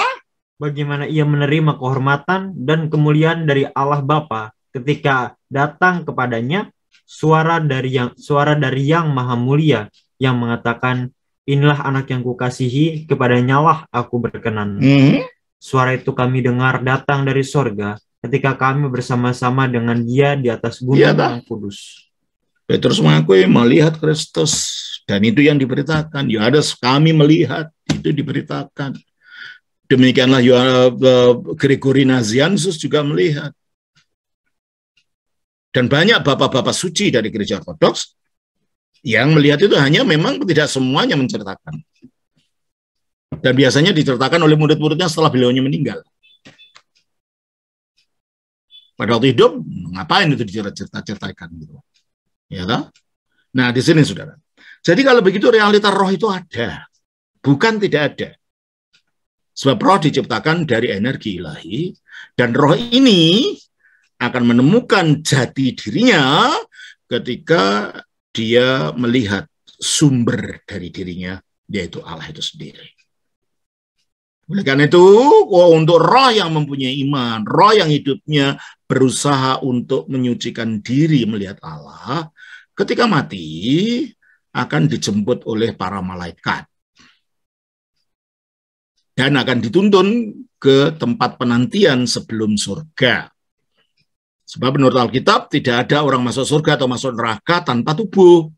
Bagaimana ia menerima kehormatan dan kemuliaan dari Allah Bapa ketika datang kepadanya suara dari yang Maha Mulia yang mengatakan, inilah anak yang kukasihi, kepadanya lah aku berkenan. Suara itu kami dengar datang dari sorga ketika kami bersama-sama dengan dia di atas gunung yang kudus. Petrus mengakui melihat Kristus, dan itu yang diberitakan. Yohanes, kami melihat, itu diberitakan. Demikianlah Gregory Nazianzus juga melihat. Dan banyak bapak-bapak suci dari gereja Ortodoks yang melihat itu, hanya memang tidak semuanya menceritakan. Dan biasanya diceritakan oleh murid-muridnya setelah beliaunya meninggal. Pada waktu hidup, ngapain itu diceritakan gitu. Ya kan? Nah, di sini saudara. Jadi kalau begitu realita roh itu ada, bukan tidak ada. Sebab roh diciptakan dari energi ilahi, dan roh ini akan menemukan jati dirinya ketika dia melihat sumber dari dirinya, yaitu Allah itu sendiri. Oleh karena itu, untuk roh yang mempunyai iman, roh yang hidupnya berusaha untuk menyucikan diri melihat Allah, ketika mati akan dijemput oleh para malaikat dan akan dituntun ke tempat penantian sebelum surga. Sebab menurut Alkitab tidak ada orang masuk surga atau masuk neraka tanpa tubuh.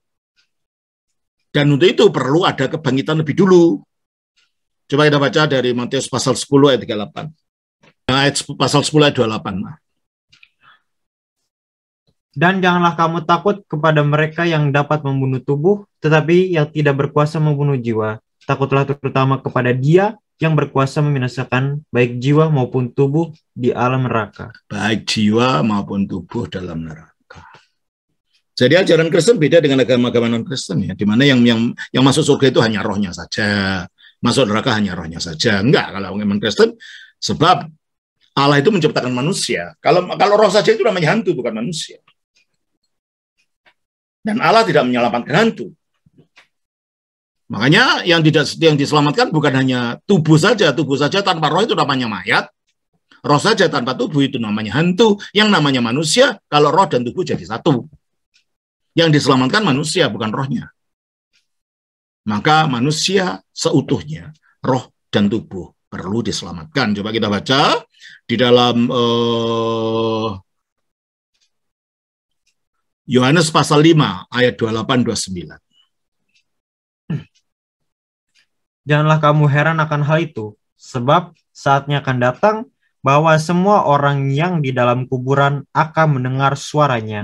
Dan untuk itu perlu ada kebangkitan lebih dulu. Coba kita baca dari Matius pasal 10 ayat 38. Ayat pasal 10 ayat 28. Dan janganlah kamu takut kepada mereka yang dapat membunuh tubuh, tetapi yang tidak berkuasa membunuh jiwa. Takutlah terutama kepada Dia yang berkuasa membinasakan baik jiwa maupun tubuh di alam neraka. Baik jiwa maupun tubuh dalam neraka. Jadi ajaran Kristen beda dengan agama-agama non-Kristen ya, di mana yang masuk surga itu hanya rohnya saja, masuk neraka hanya rohnya saja. Enggak, kalau memang Kristen, sebab Allah itu menciptakan manusia. Kalau roh saja itu namanya hantu, bukan manusia. Dan Allah tidak menyelamatkan hantu. Makanya yang diselamatkan bukan hanya tubuh saja tanpa roh itu namanya mayat. Roh saja tanpa tubuh itu namanya hantu. Yang namanya manusia, kalau roh dan tubuh jadi satu. Yang diselamatkan manusia, bukan rohnya. Maka manusia seutuhnya, roh dan tubuh perlu diselamatkan. Coba kita baca di dalam Yohanes pasal 5 ayat 28-29. Janganlah kamu heran akan hal itu, sebab saatnya akan datang bahwa semua orang yang di dalam kuburan akan mendengar suaranya.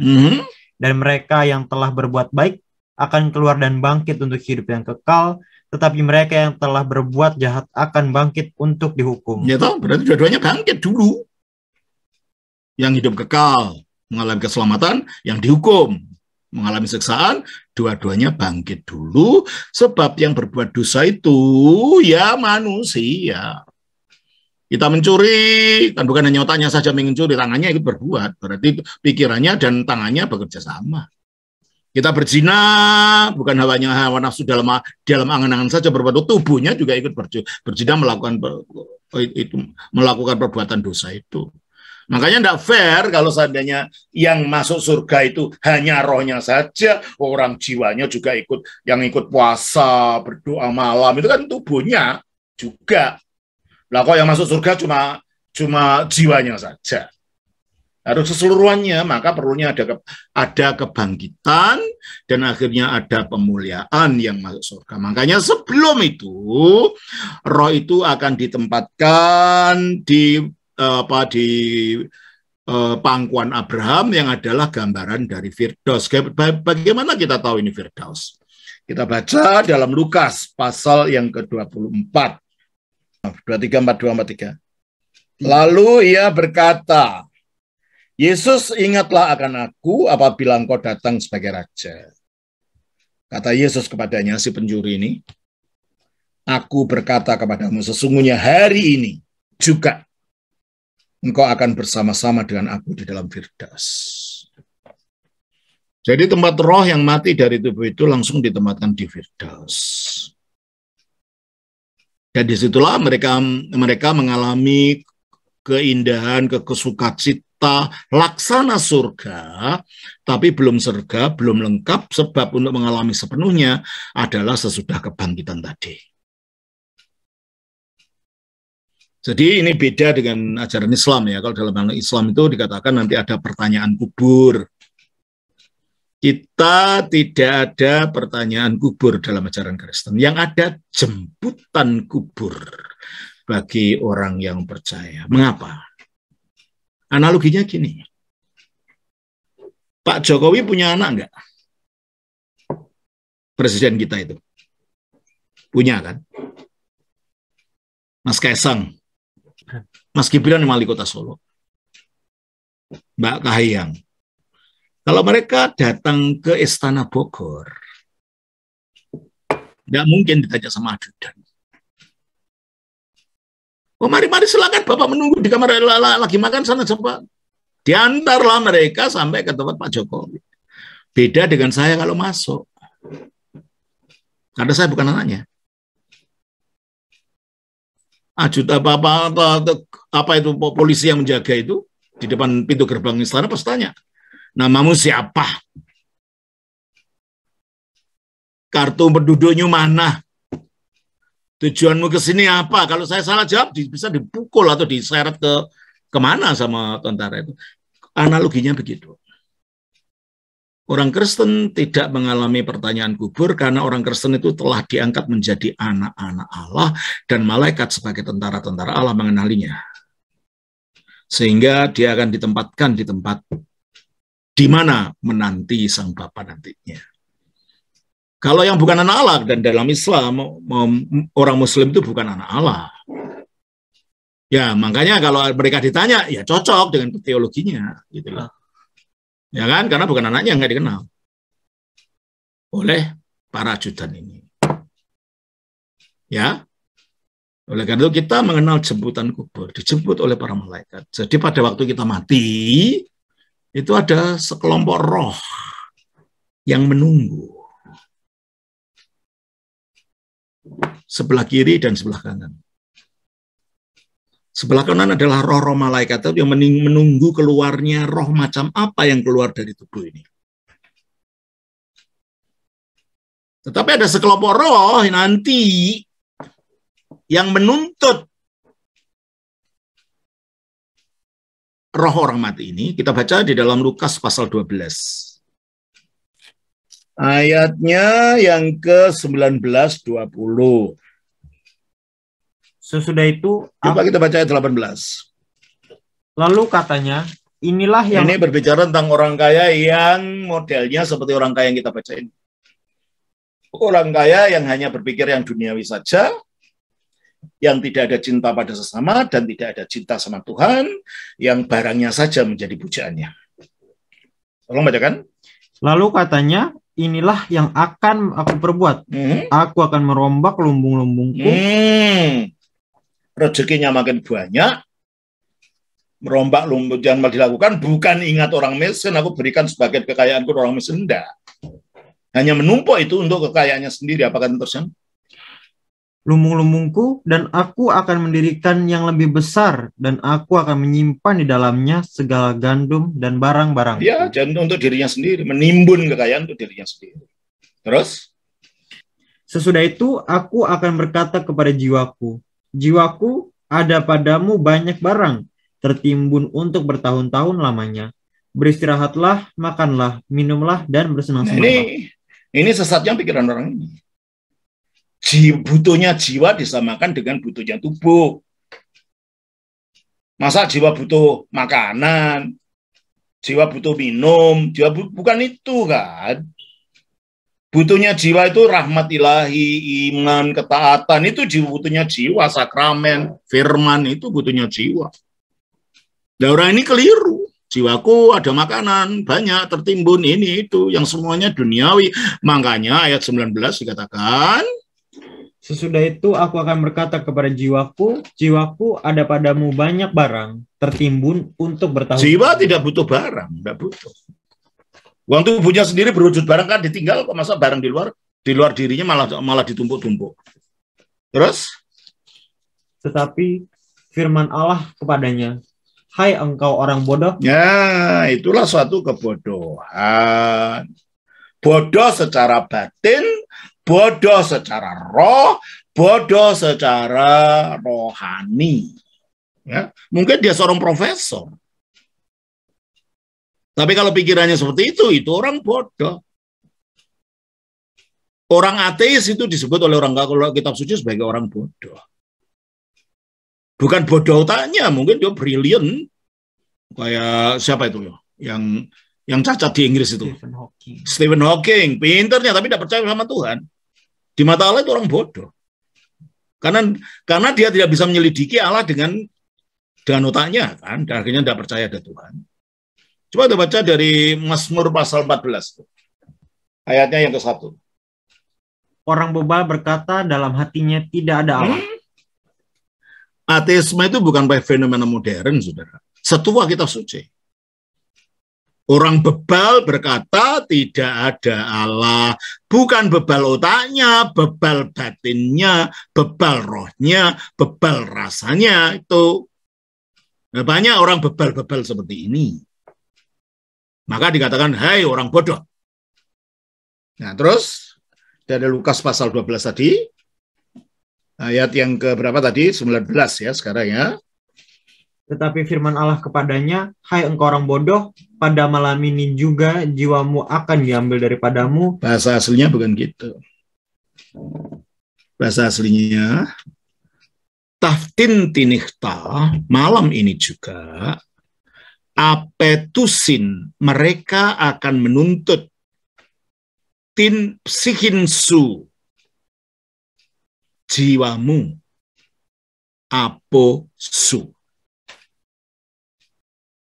Dan mereka yang telah berbuat baik akan keluar dan bangkit untuk hidup yang kekal, tetapi mereka yang telah berbuat jahat akan bangkit untuk dihukum. Ya toh, berarti dua-duanya bangkit dulu. Yang hidup kekal mengalami keselamatan, yang dihukum mengalami siksaan, dua-duanya bangkit dulu, sebab yang berbuat dosa itu ya manusia. Kita mencuri, kan bukan hanya otaknya saja mencuri, tangannya ikut berbuat, berarti pikirannya dan tangannya bekerja sama. Kita berzina, bukan hawa nafsu dalam angan-angan saja berbuat, tubuhnya juga ikut berzina, melakukan perbuatan dosa itu. Makanya tidak fair kalau seandainya yang masuk surga itu hanya rohnya saja, orang jiwanya juga ikut puasa, berdoa malam, itu kan tubuhnya juga. Lah kok yang masuk surga cuma jiwanya saja. Harus keseluruhannya, maka perlunya ada kebangkitan dan akhirnya ada pemuliaan yang masuk surga. Makanya sebelum itu roh itu akan ditempatkan di pangkuan Abraham yang adalah gambaran dari Firdaus. Bagaimana kita tahu ini Firdaus? Kita baca dalam Lukas pasal yang ke-24. 23:42-43. Lalu ia berkata, Yesus, ingatlah akan aku apabila engkau datang sebagai raja. Kata Yesus kepadanya, si pencuri ini, aku berkata kepadamu, sesungguhnya hari ini juga engkau akan bersama-sama dengan aku di dalam Firdaus. Jadi tempat roh yang mati dari tubuh itu langsung ditempatkan di Firdaus. Dan disitulah mereka mengalami keindahan, sukacita, laksana surga, tapi belum surga, belum lengkap, sebab untuk mengalami sepenuhnya adalah sesudah kebangkitan tadi. Jadi ini beda dengan ajaran Islam ya. Kalau dalam Islam itu dikatakan nanti ada pertanyaan kubur. Kita tidak ada pertanyaan kubur dalam ajaran Kristen. Yang ada jemputan kubur bagi orang yang percaya. Mengapa? Analoginya gini. Pak Jokowi punya anak enggak? Presiden kita itu. Punya kan? Mas Kaisang. Mas Gibran wali kota Solo. Mbak Kahiyang. Kalau mereka datang ke Istana Bogor, nggak mungkin ditanya sama ajudan. Oh, mari silakan Bapak menunggu di kamar lagi makan sana coba. Diantarlah mereka sampai ke tempat Pak Jokowi. Beda dengan saya kalau masuk. Karena saya bukan anaknya. Apa itu polisi yang menjaga itu di depan pintu gerbang istana pasti tanya, namamu siapa? Kartu penduduknya mana? Tujuanmu ke sini apa? Kalau saya salah jawab bisa dipukul atau diseret ke kemana sama tentara itu. Analoginya begitu. Orang Kristen tidak mengalami pertanyaan kubur karena orang Kristen itu telah diangkat menjadi anak-anak Allah dan malaikat sebagai tentara-tentara Allah mengenalinya. Sehingga dia akan ditempatkan di tempat di mana menanti sang Bapa nantinya. Kalau yang bukan anak Allah, dan dalam Islam orang Muslim itu bukan anak Allah. Ya, makanya kalau mereka ditanya, ya cocok dengan teologinya, gitu loh. Ya kan, karena bukan anaknya, nggak dikenal oleh para ajudan ini. Ya, oleh karena itu kita mengenal jemputan kubur, dijemput oleh para malaikat. Jadi pada waktu kita mati, itu ada sekelompok roh yang menunggu. Sebelah kiri dan sebelah kanan. Sebelah kanan adalah roh-roh malaikat yang menunggu keluarnya roh macam apa yang keluar dari tubuh ini. Tetapi ada sekelompok roh nanti yang menuntut roh orang mati ini. Kita baca di dalam Lukas pasal 12. Ayatnya yang ke-19-20. Sesudah itu, coba kita baca ayat 18. Lalu katanya, inilah yang... Ini berbicara tentang orang kaya yang modelnya seperti orang kaya yang kita baca ini. Orang kaya yang hanya berpikir yang duniawi saja, yang tidak ada cinta pada sesama, dan tidak ada cinta sama Tuhan, yang barangnya saja menjadi pujaannya. Tolong bacakan. Lalu katanya, inilah yang akan aku perbuat. Aku akan merombak lumbung-lumbungku. Rezekinya makin banyak, merombak lumbung yang dilakukan bukan ingat orang miskin, aku berikan sebagian kekayaanku orang miskin, enggak. Hanya menumpuk itu untuk kekayaannya sendiri. Apakah terusnya? Lumbung-lumbungku, dan aku akan mendirikan yang lebih besar, dan aku akan menyimpan di dalamnya segala gandum dan barang-barang. Ya, jangan untuk dirinya sendiri, menimbun kekayaan untuk dirinya sendiri. Terus? Sesudah itu, aku akan berkata kepada jiwaku, jiwaku, ada padamu banyak barang, tertimbun untuk bertahun-tahun lamanya. Beristirahatlah, makanlah, minumlah, dan bersenang-senang. Ini sesatnya pikiran orang ini. Butuhnya jiwa disamakan dengan butuhnya tubuh. Masa jiwa butuh makanan, jiwa butuh minum, jiwa bukan itu kan. Butuhnya jiwa itu rahmat ilahi, iman, ketaatan, itu butuhnya jiwa, sakramen, firman, itu butuhnya jiwa. Nah, orang ini keliru. Jiwaku ada makanan, banyak, tertimbun, ini, itu, yang semuanya duniawi. Makanya ayat 19 dikatakan, Sesudah itu aku akan berkata kepada jiwaku, jiwaku ada padamu banyak barang tertimbun untuk bertahun-tahun. Jiwa tidak butuh barang, tidak butuh. Uang tubuhnya sendiri berwujud barang kan ditinggal, kok masa barang di luar dirinya malah ditumpuk-tumpuk. Terus? Tetapi firman Allah kepadanya, hai engkau orang bodoh. Ya, itulah suatu kebodohan. Bodoh secara batin, bodoh secara roh, bodoh secara rohani. Ya, mungkin dia seorang profesor. Tapi kalau pikirannya seperti itu orang bodoh. Orang ateis itu disebut oleh orang kalau kitab suci sebagai orang bodoh. Bukan bodoh otaknya, mungkin dia brilliant. Kayak siapa itu loh? Yang cacat di Inggris itu. Stephen Hawking, pinternya tapi tidak percaya sama Tuhan. Di mata Allah itu orang bodoh. Karena dia tidak bisa menyelidiki Allah dengan otaknya kan, dan akhirnya tidak percaya ada Tuhan. Coba kita baca dari Mazmur pasal 14. Ayatnya yang ke-1. Orang bebal berkata dalam hatinya tidak ada Allah. Ateisme itu bukan fenomena modern, saudara. Setua kitab suci. Orang bebal berkata tidak ada Allah. Bukan bebal otaknya, bebal batinnya, bebal rohnya, bebal rasanya itu. Nah, banyak orang bebal-bebal seperti ini. Maka dikatakan, hai orang bodoh. Nah, terus dari Lukas pasal 12 tadi, ayat yang ke berapa tadi? 19 ya sekarang ya. Tetapi firman Allah kepadanya, hai engkau orang bodoh, pada malam ini juga jiwamu akan diambil daripadamu. Bahasa aslinya bukan gitu. Bahasa aslinya, taftin tinihta, malam ini juga, apetusin, mereka akan menuntut tin psihinsu, jiwamu, aposu.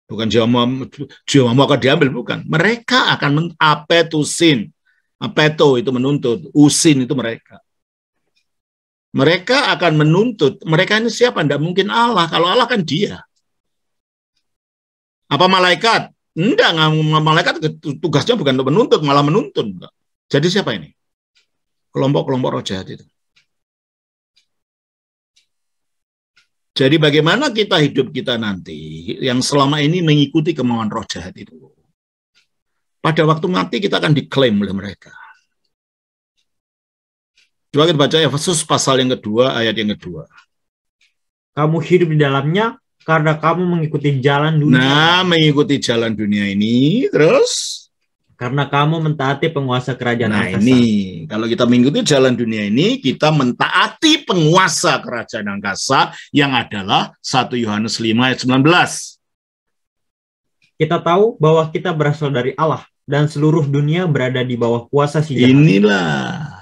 Bukan jiwamu akan diambil, bukan. Mereka akan apetusin. Apeto itu menuntut, usin itu mereka. Mereka akan menuntut. Mereka ini siapa? Tidak mungkin Allah. Kalau Allah kan dia. Apa malaikat? Enggak, malaikat tugasnya bukan untuk menuntut, malah menuntun. Jadi siapa ini? Kelompok-kelompok roh jahat itu. Jadi bagaimana kita hidup kita nanti yang selama ini mengikuti kemauan roh jahat itu. Pada waktu mati kita akan diklaim oleh mereka. Coba kita baca Efesus pasal yang kedua, ayat yang kedua. Kamu hidup di dalamnya karena kamu mengikuti jalan dunia. Nah, mengikuti jalan dunia ini, terus? Karena kamu mentaati penguasa kerajaan angkasa. Nah ini, kalau kita mengikuti jalan dunia ini, kita mentaati penguasa kerajaan angkasa yang adalah 1 Yohanes 5 ayat 19. Kita tahu bahwa kita berasal dari Allah dan seluruh dunia berada di bawah kuasa si jahat. Inilah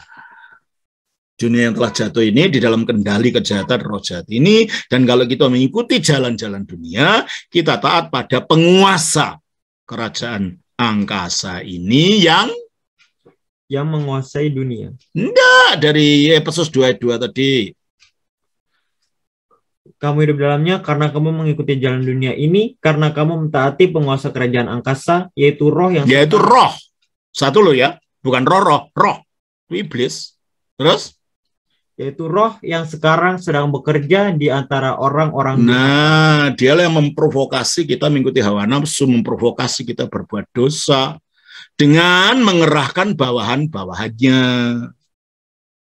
dunia yang telah jatuh ini di dalam kendali kejahatan roh jahat ini. Dan kalau kita mengikuti jalan-jalan dunia, kita taat pada penguasa kerajaan angkasa ini yang menguasai dunia. Enggak, dari Efesus 2:2 tadi. Kamu hidup dalamnya karena kamu mengikuti jalan dunia ini, karena kamu mentaati penguasa kerajaan angkasa, yaitu roh yang... Yaitu roh. Satu loh ya, bukan roh. Itu iblis. Terus? Yaitu roh yang sekarang sedang bekerja di antara orang-orang. Nah, dialah yang memprovokasi kita mengikuti hawa nafsu, memprovokasi kita berbuat dosa dengan mengerahkan bawahan-bawahannya.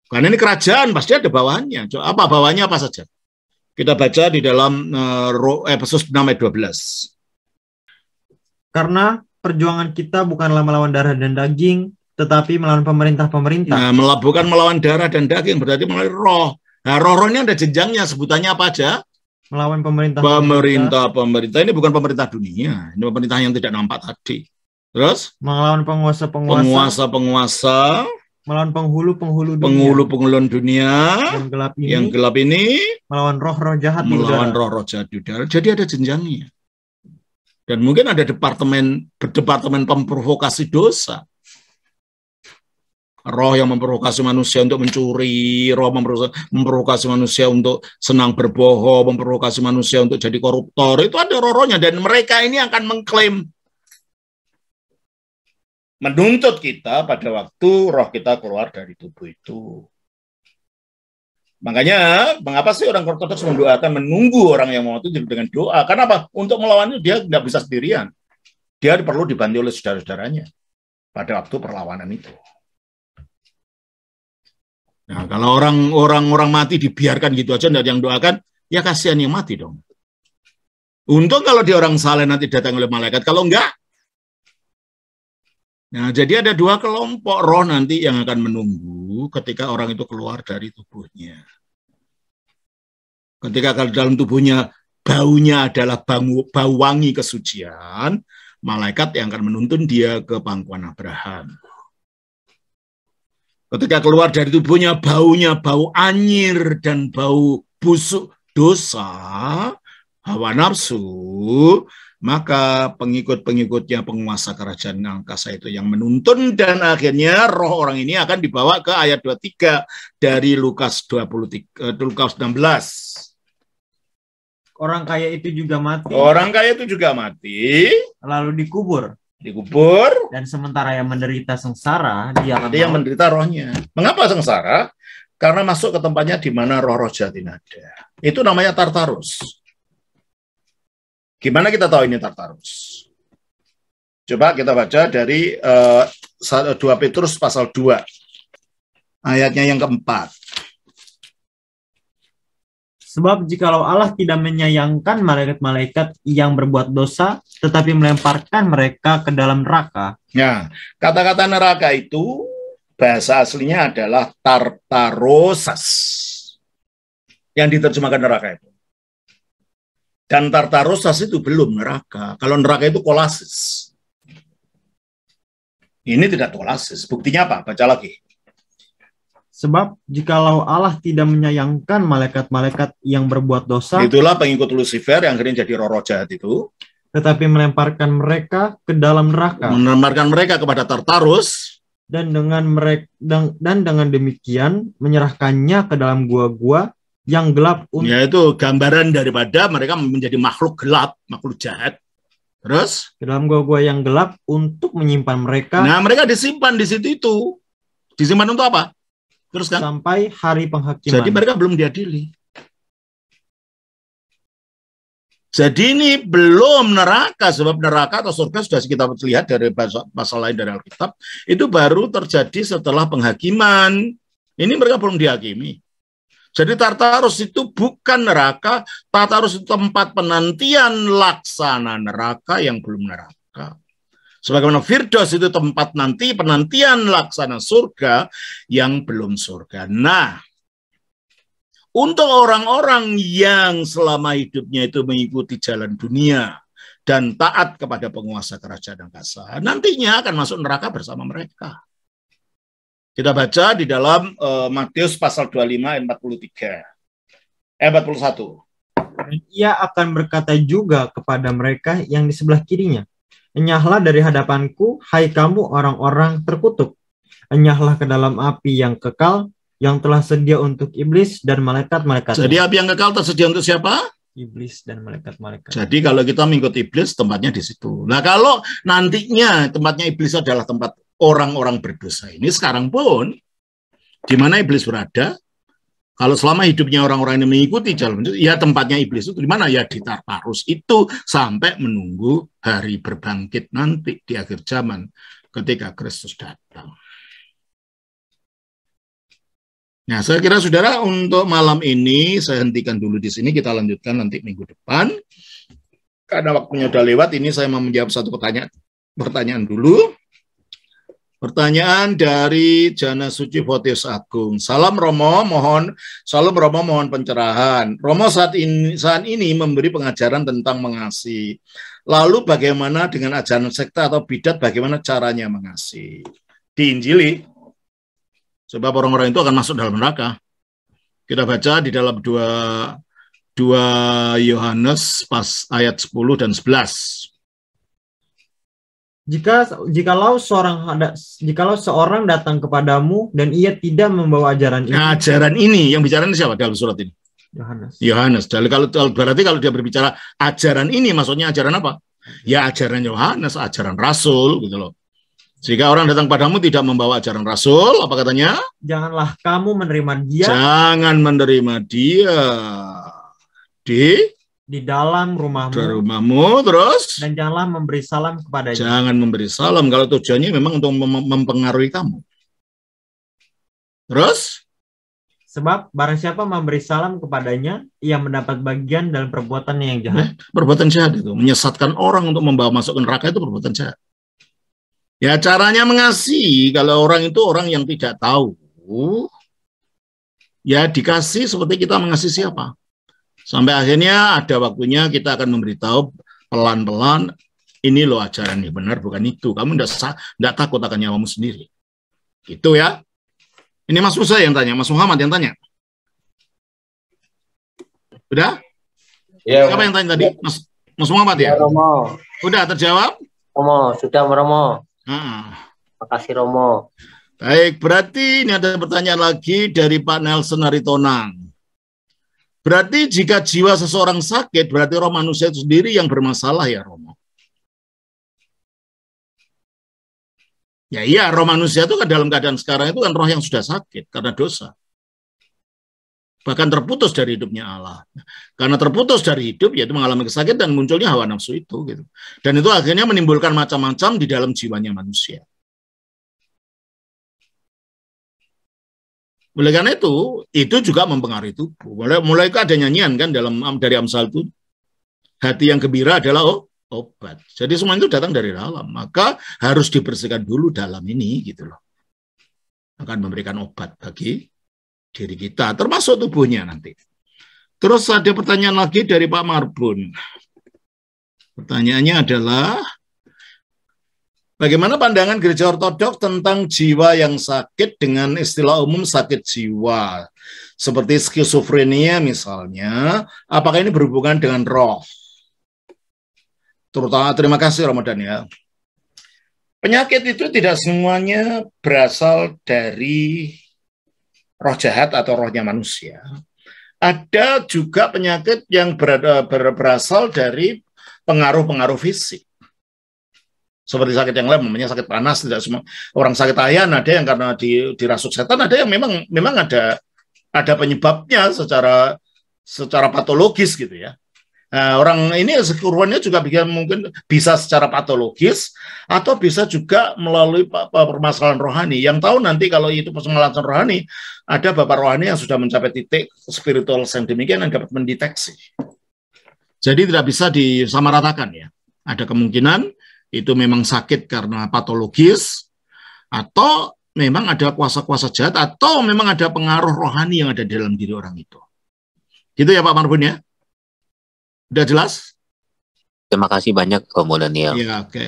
Karena ini kerajaan, pasti ada bawahannya. Apa bawahannya apa saja? Kita baca di dalam Efesus 6 ayat 12. Karena perjuangan kita bukanlah melawan darah dan daging, tetapi melawan pemerintah-pemerintah. Nah, bukan melawan darah dan daging, berarti melalui roh. Nah, roh-rohnya ada jenjangnya, sebutannya apa aja? Melawan pemerintah. Pemerintah ini bukan pemerintah dunia, ini pemerintah yang tidak nampak tadi. Terus? Melawan penguasa-penguasa. Melawan penghulu-penghulu dunia. Yang gelap ini. Melawan roh-roh jahat di udara. Melawan roh-roh jahat di udara. Jadi ada jenjangnya. Dan mungkin ada departemen pemprovokasi dosa. roh yang memprovokasi manusia untuk mencuri, roh memprovokasi manusia untuk senang berbohong, memprovokasi manusia untuk jadi koruptor. Itu ada roh-rohnya, dan mereka ini akan mengklaim, menuntut kita pada waktu roh kita keluar dari tubuh itu. Makanya, mengapa sih orang Ortodoks mendoakan, menunggu orang yang mau itu dengan doa? Karena apa? Untuk melawan itu dia nggak bisa sendirian. Dia perlu dibantu oleh saudara-saudaranya pada waktu perlawanan itu. Nah, kalau orang mati dibiarkan gitu aja, tidak ada yang doakan, ya kasihan yang mati dong. Untung kalau dia orang saleh nanti datang oleh malaikat, kalau enggak. Nah, jadi ada dua kelompok roh nanti yang akan menunggu ketika orang itu keluar dari tubuhnya. Ketika kalau dalam tubuhnya baunya adalah bau wangi kesucian, malaikat yang akan menuntun dia ke pangkuan Abraham. Ketika keluar dari tubuhnya baunya bau anyir dan bau busuk dosa, hawa nafsu, maka pengikut-pengikutnya penguasa kerajaan angkasa itu yang menuntun, dan akhirnya roh orang ini akan dibawa ke ayat 23 dari Lukas 16. Orang kaya itu juga mati. Orang kaya itu juga mati. Lalu dikubur. Dan sementara yang menderita sengsara, dia yang menderita rohnya. Mengapa sengsara? Karena masuk ke tempatnya di mana roh-roh jahat ada. Itu namanya Tartarus. Gimana kita tahu ini Tartarus? Coba kita baca dari 2 Petrus pasal 2. Ayatnya yang keempat. Sebab jikalau Allah tidak menyayangkan malaikat-malaikat yang berbuat dosa, tetapi melemparkan mereka ke dalam neraka. Nah, kata-kata neraka itu bahasa aslinya adalah Tartarosas, yang diterjemahkan neraka itu. Dan Tartarosas itu belum neraka. Kalau neraka itu Kolasis. Ini tidak Kolasis. Buktinya apa? Baca lagi. Sebab jikalau Allah tidak menyayangkan malaikat-malaikat yang berbuat dosa, itulah pengikut Lucifer yang akhirnya jadi roh jahat itu, tetapi melemparkan mereka ke dalam neraka, melemparkan mereka kepada Tartarus, dan dengan demikian menyerahkannya ke dalam gua-gua yang gelap, yaitu gambaran daripada mereka menjadi makhluk gelap, makhluk jahat. Terus ke dalam gua-gua yang gelap untuk menyimpan mereka. Nah, mereka disimpan di situ itu. Disimpan untuk apa? Terus kan? Sampai hari penghakiman. Jadi mereka belum diadili. Jadi ini belum neraka, sebab neraka atau surga sudah kita lihat dari pasal lain dari Alkitab, itu baru terjadi setelah penghakiman. Ini mereka belum dihakimi. Jadi Tartarus itu bukan neraka, Tartarus itu tempat penantian laksana neraka yang belum neraka. Sebagaimana Firdaus itu tempat penantian laksana surga yang belum surga. Nah, untuk orang-orang yang selama hidupnya itu mengikuti jalan dunia dan taat kepada penguasa kerajaan angkasa, nantinya akan masuk neraka bersama mereka. Kita baca di dalam Matius pasal 25 ayat 41. Dan ia akan berkata juga kepada mereka yang di sebelah kirinya, enyahlah dari hadapanku, hai kamu orang-orang terkutuk. Enyahlah ke dalam api yang kekal, yang telah sedia untuk iblis dan malaikat-malaikatnya. Jadi api yang kekal tersedia untuk siapa? Iblis dan malaikat-malaikat. Jadi kalau kita mengikuti iblis, tempatnya di situ. Nah, kalau nantinya tempatnya iblis adalah tempat orang-orang berdosa ini, sekarang pun, di mana iblis berada, kalau selama hidupnya orang-orang ini mengikuti jalan itu, ya tempatnya iblis itu di mana? Ya di Tartarus itu, sampai menunggu hari berbangkit nanti di akhir zaman ketika Kristus datang. Nah, saya kira saudara untuk malam ini saya hentikan dulu di sini, kita lanjutkan nanti minggu depan. Karena waktunya udah lewat, ini saya mau menjawab satu pertanyaan dulu. Pertanyaan dari Jana Suci Fotius Agung. Salam Romo, mohon pencerahan. Romo saat ini memberi pengajaran tentang mengasihi. Lalu bagaimana dengan ajaran sekte atau bidat, bagaimana caranya mengasihi? Diinjili. Sebab orang-orang itu akan masuk dalam neraka. Kita baca di dalam 2 Yohanes pas ayat 10 dan 11. Jikalau seorang datang kepadamu dan ia tidak membawa ajaran ini. Ajaran ini yang bicara siapa dalam surat ini? Yohanes. Berarti kalau dia berbicara ajaran ini, maksudnya ajaran apa? Ya ajaran Yohanes, ajaran Rasul gitu loh. Jika orang datang padamu tidak membawa ajaran Rasul, apa katanya? Janganlah kamu menerima dia. Jangan menerima dia di dalam rumahmu, terus. Dan janganlah memberi salam kepadanya. Jangan memberi salam kalau tujuannya memang untuk mempengaruhi kamu. Terus? Sebab barang siapa memberi salam kepadanya, ia mendapat bagian dalam perbuatannya yang jahat. Perbuatan jahat itu menyesatkan orang untuk membawa masuk ke neraka, itu perbuatan jahat. Ya caranya mengasihi, kalau orang itu orang yang tidak tahu, ya dikasih seperti kita mengasihi siapa. Sampai akhirnya ada waktunya kita akan memberitahu pelan-pelan, ini loh ajaran yang benar, bukan itu. Kamu tidak takut akan nyawamu sendiri. Gitu ya. Ini Mas Musa yang tanya, Mas Muhammad yang tanya. Udah? Ya, siapa yang tanya tadi? Mas Muhammad ya? Romo. Udah terjawab? Romo, sudah Romo. Makasih Romo. Baik, berarti ini ada pertanyaan lagi dari Pak Nelson Aritonang. Berarti jika jiwa seseorang sakit, berarti roh manusia itu sendiri yang bermasalah ya Romo? Ya iya, roh manusia itu kan dalam keadaan sekarang itu kan roh yang sudah sakit karena dosa. Bahkan terputus dari hidupnya Allah. Karena terputus dari hidup, yaitu mengalami kesakitan dan munculnya hawa nafsu itu. Gitu. Dan itu akhirnya menimbulkan macam-macam di dalam jiwanya manusia. Oleh karena itu juga mempengaruhi tubuh. Mulai ada nyanyian kan dari Amsal itu, hati yang gembira adalah obat. Jadi semua itu datang dari dalam. Maka harus dibersihkan dulu dalam ini gitu loh. Akan memberikan obat bagi diri kita, termasuk tubuhnya nanti. Terus ada pertanyaan lagi dari Pak Marbun. Pertanyaannya adalah, bagaimana pandangan gereja ortodoks tentang jiwa yang sakit dengan istilah umum sakit jiwa? Seperti skizofrenia misalnya, apakah ini berhubungan dengan roh? Terutama, terima kasih Ramadan ya. Penyakit itu tidak semuanya berasal dari roh jahat atau rohnya manusia. Ada juga penyakit yang berasal dari pengaruh-pengaruh fisik. Seperti sakit yang lain, namanya sakit panas, tidak semua orang sakit ayan, ada yang karena dirasuk setan, ada yang memang ada penyebabnya secara patologis gitu ya. Nah, orang ini keseluruhannya juga mungkin bisa secara patologis atau bisa juga melalui permasalahan rohani. Yang tahu nanti kalau itu permasalahan rohani, ada bapak rohani yang sudah mencapai titik spiritual yang demikian yang dapat mendeteksi. Jadi tidak bisa disamaratakan ya. Ada kemungkinan itu memang sakit karena patologis, atau memang ada kuasa-kuasa jahat, atau memang ada pengaruh rohani yang ada di dalam diri orang itu. Gitu ya Pak Marbun ya? Udah jelas? Terima kasih banyak Romo Daniel. Ya, oke.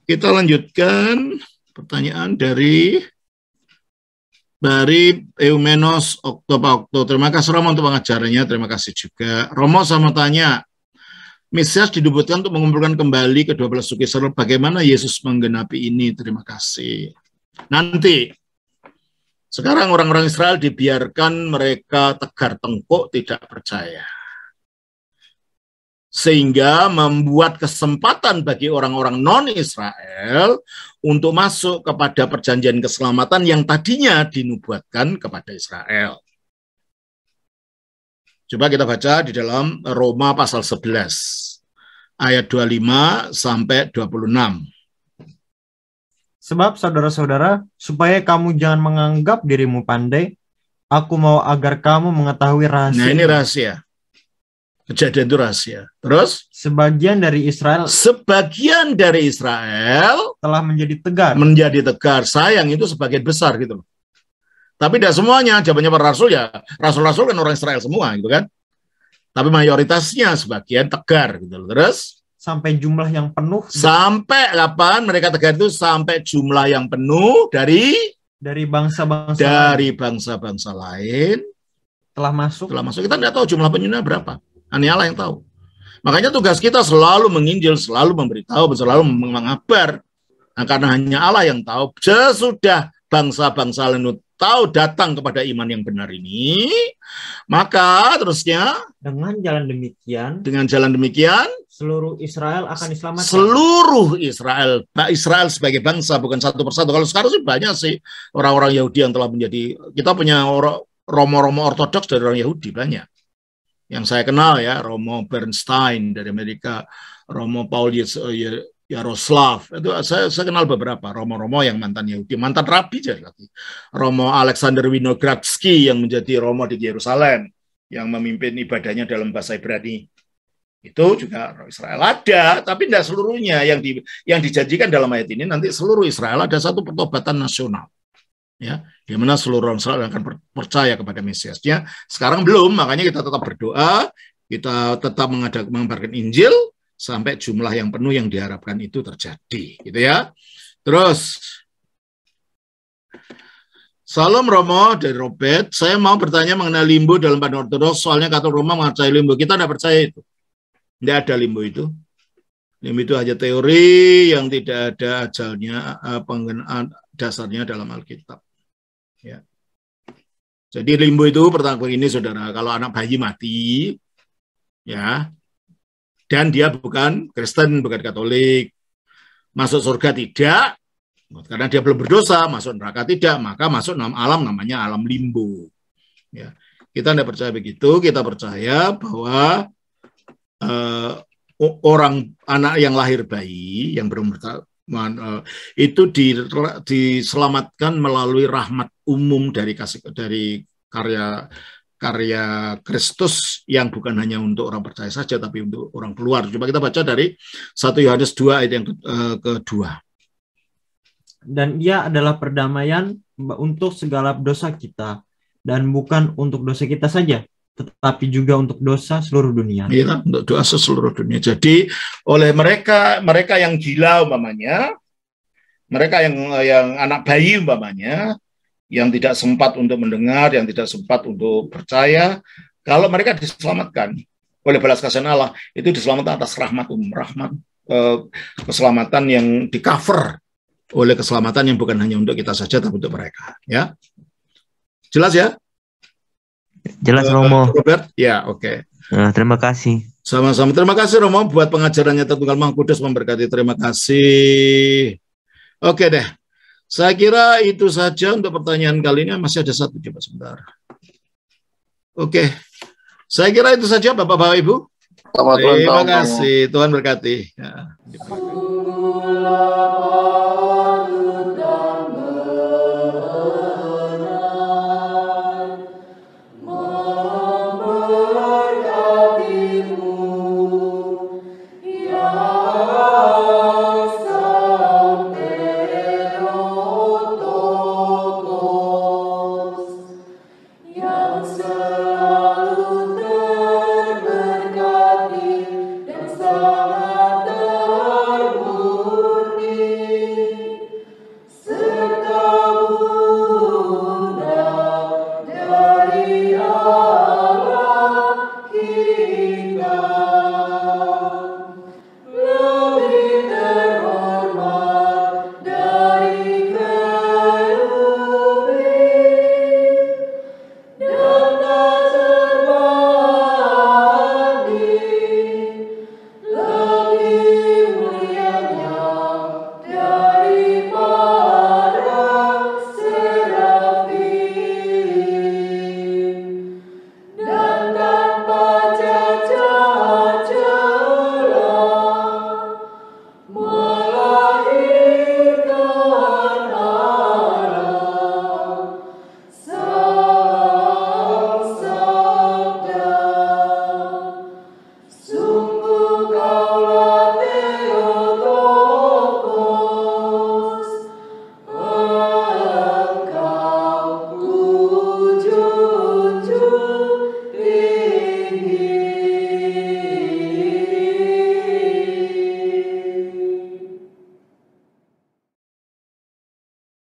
Kita lanjutkan pertanyaan dari Eumenos Okto. Terima kasih Romo untuk pengajarannya. Terima kasih juga. Romo sama tanya, Mesias didebutkan untuk mengumpulkan kembali ke-12 suku Israel. Bagaimana Yesus menggenapi ini? Terima kasih. Nanti, sekarang orang-orang Israel dibiarkan mereka tegar tengkuk, tidak percaya. Sehingga membuat kesempatan bagi orang-orang non-Israel untuk masuk kepada perjanjian keselamatan yang tadinya dinubuatkan kepada Israel. Coba kita baca di dalam Roma pasal 11, ayat 25 sampai 26. Sebab saudara-saudara, supaya kamu jangan menganggap dirimu pandai, aku mau agar kamu mengetahui rahasia. Nah ini rahasia. Kejadian itu rahasia. Terus? Sebagian dari Israel telah menjadi tegar. Menjadi tegar. Sayang itu sebagian besar gitu loh. Tapi tidak semuanya. Jawabannya para rasul ya. Rasul-rasul kan orang Israel semua gitu kan. Tapi mayoritasnya sebagian tegar gitu loh. Terus? Sampai jumlah yang penuh. Sampai kapan mereka tegar itu? Sampai jumlah yang penuh dari bangsa-bangsa lain. Telah masuk. Kita tidak tahu jumlah penyudah berapa. Hanya Allah yang tahu. Makanya tugas kita selalu menginjil, selalu memberitahu, selalu mengabar. Nah, karena hanya Allah yang tahu. Sesudah bangsa-bangsa lain tahu datang kepada iman yang benar ini, maka terusnya dengan jalan demikian seluruh Israel akan diselamatkan. Seluruh Israel sebagai bangsa, bukan satu persatu. Kalau sekarang sih banyak sih orang-orang Yahudi yang telah menjadi, kita punya romo-romo ortodoks dari orang Yahudi banyak. Yang saya kenal ya, Romo Bernstein dari Amerika, Romo Paul Yaroslav, itu saya kenal beberapa romo-romo yang mantan Yahudi, mantan rabi jadi lagi. Romo Alexander Winogradsky yang menjadi romo di Yerusalem, yang memimpin ibadahnya dalam bahasa Ibrani. Itu juga Israel ada, tapi tidak seluruhnya. Yang dijanjikan dalam ayat ini nanti seluruh Israel ada satu pertobatan nasional. Ya, di mana seluruh orang Israel akan percaya kepada Mesiasnya. Sekarang belum, makanya kita tetap berdoa, kita tetap mengabarkan Injil sampai jumlah yang penuh yang diharapkan itu terjadi, gitu ya. Terus, Salam Romo dari Robert, saya mau bertanya mengenai limbo dalam pandangan ortodoks, soalnya Katolik Roma percaya limbo, kita tidak percaya itu, tidak ada limbo itu. Limbo itu hanya teori yang tidak ada ajalnya, penggunaan dasarnya dalam Alkitab. Ya. Jadi limbo itu pertama begini saudara, kalau anak bayi mati, ya, dan dia bukan Kristen, bukan Katolik, masuk surga tidak, karena dia belum berdosa, masuk neraka tidak, maka masuk dalam alam namanya alam limbo. Ya. Kita tidak percaya begitu, kita percaya bahwa anak yang lahir bayi, yang berumur itu diselamatkan melalui rahmat umum dari karya Kristus yang bukan hanya untuk orang percaya saja tapi untuk orang keluar. Coba kita baca dari 1 Yohanes 2 ayat yang kedua. Dan ia adalah perdamaian untuk segala dosa kita, dan bukan untuk dosa kita saja, tetapi juga untuk dosa seluruh dunia. Iya, untuk dosa seluruh dunia. Jadi oleh mereka yang gila umpamanya, mereka yang anak bayi umpamanya, yang tidak sempat untuk mendengar, yang tidak sempat untuk percaya, kalau mereka diselamatkan oleh belas kasihan Allah, itu diselamatkan atas rahmat keselamatan yang di-cover oleh keselamatan yang bukan hanya untuk kita saja, tapi untuk mereka. Ya, jelas ya? Jelas Romo. Robert, ya oke. Nah, terima kasih. Sama-sama. Terima kasih Romo buat pengajarannya Tritunggal Maha Kudus, memberkati. Terima kasih. Oke deh. Saya kira itu saja untuk pertanyaan kali ini. Masih ada satu, coba sebentar. Oke. Saya kira itu saja Bapak-Bapak Ibu. Terima kasih. Tuhan berkati. Ya.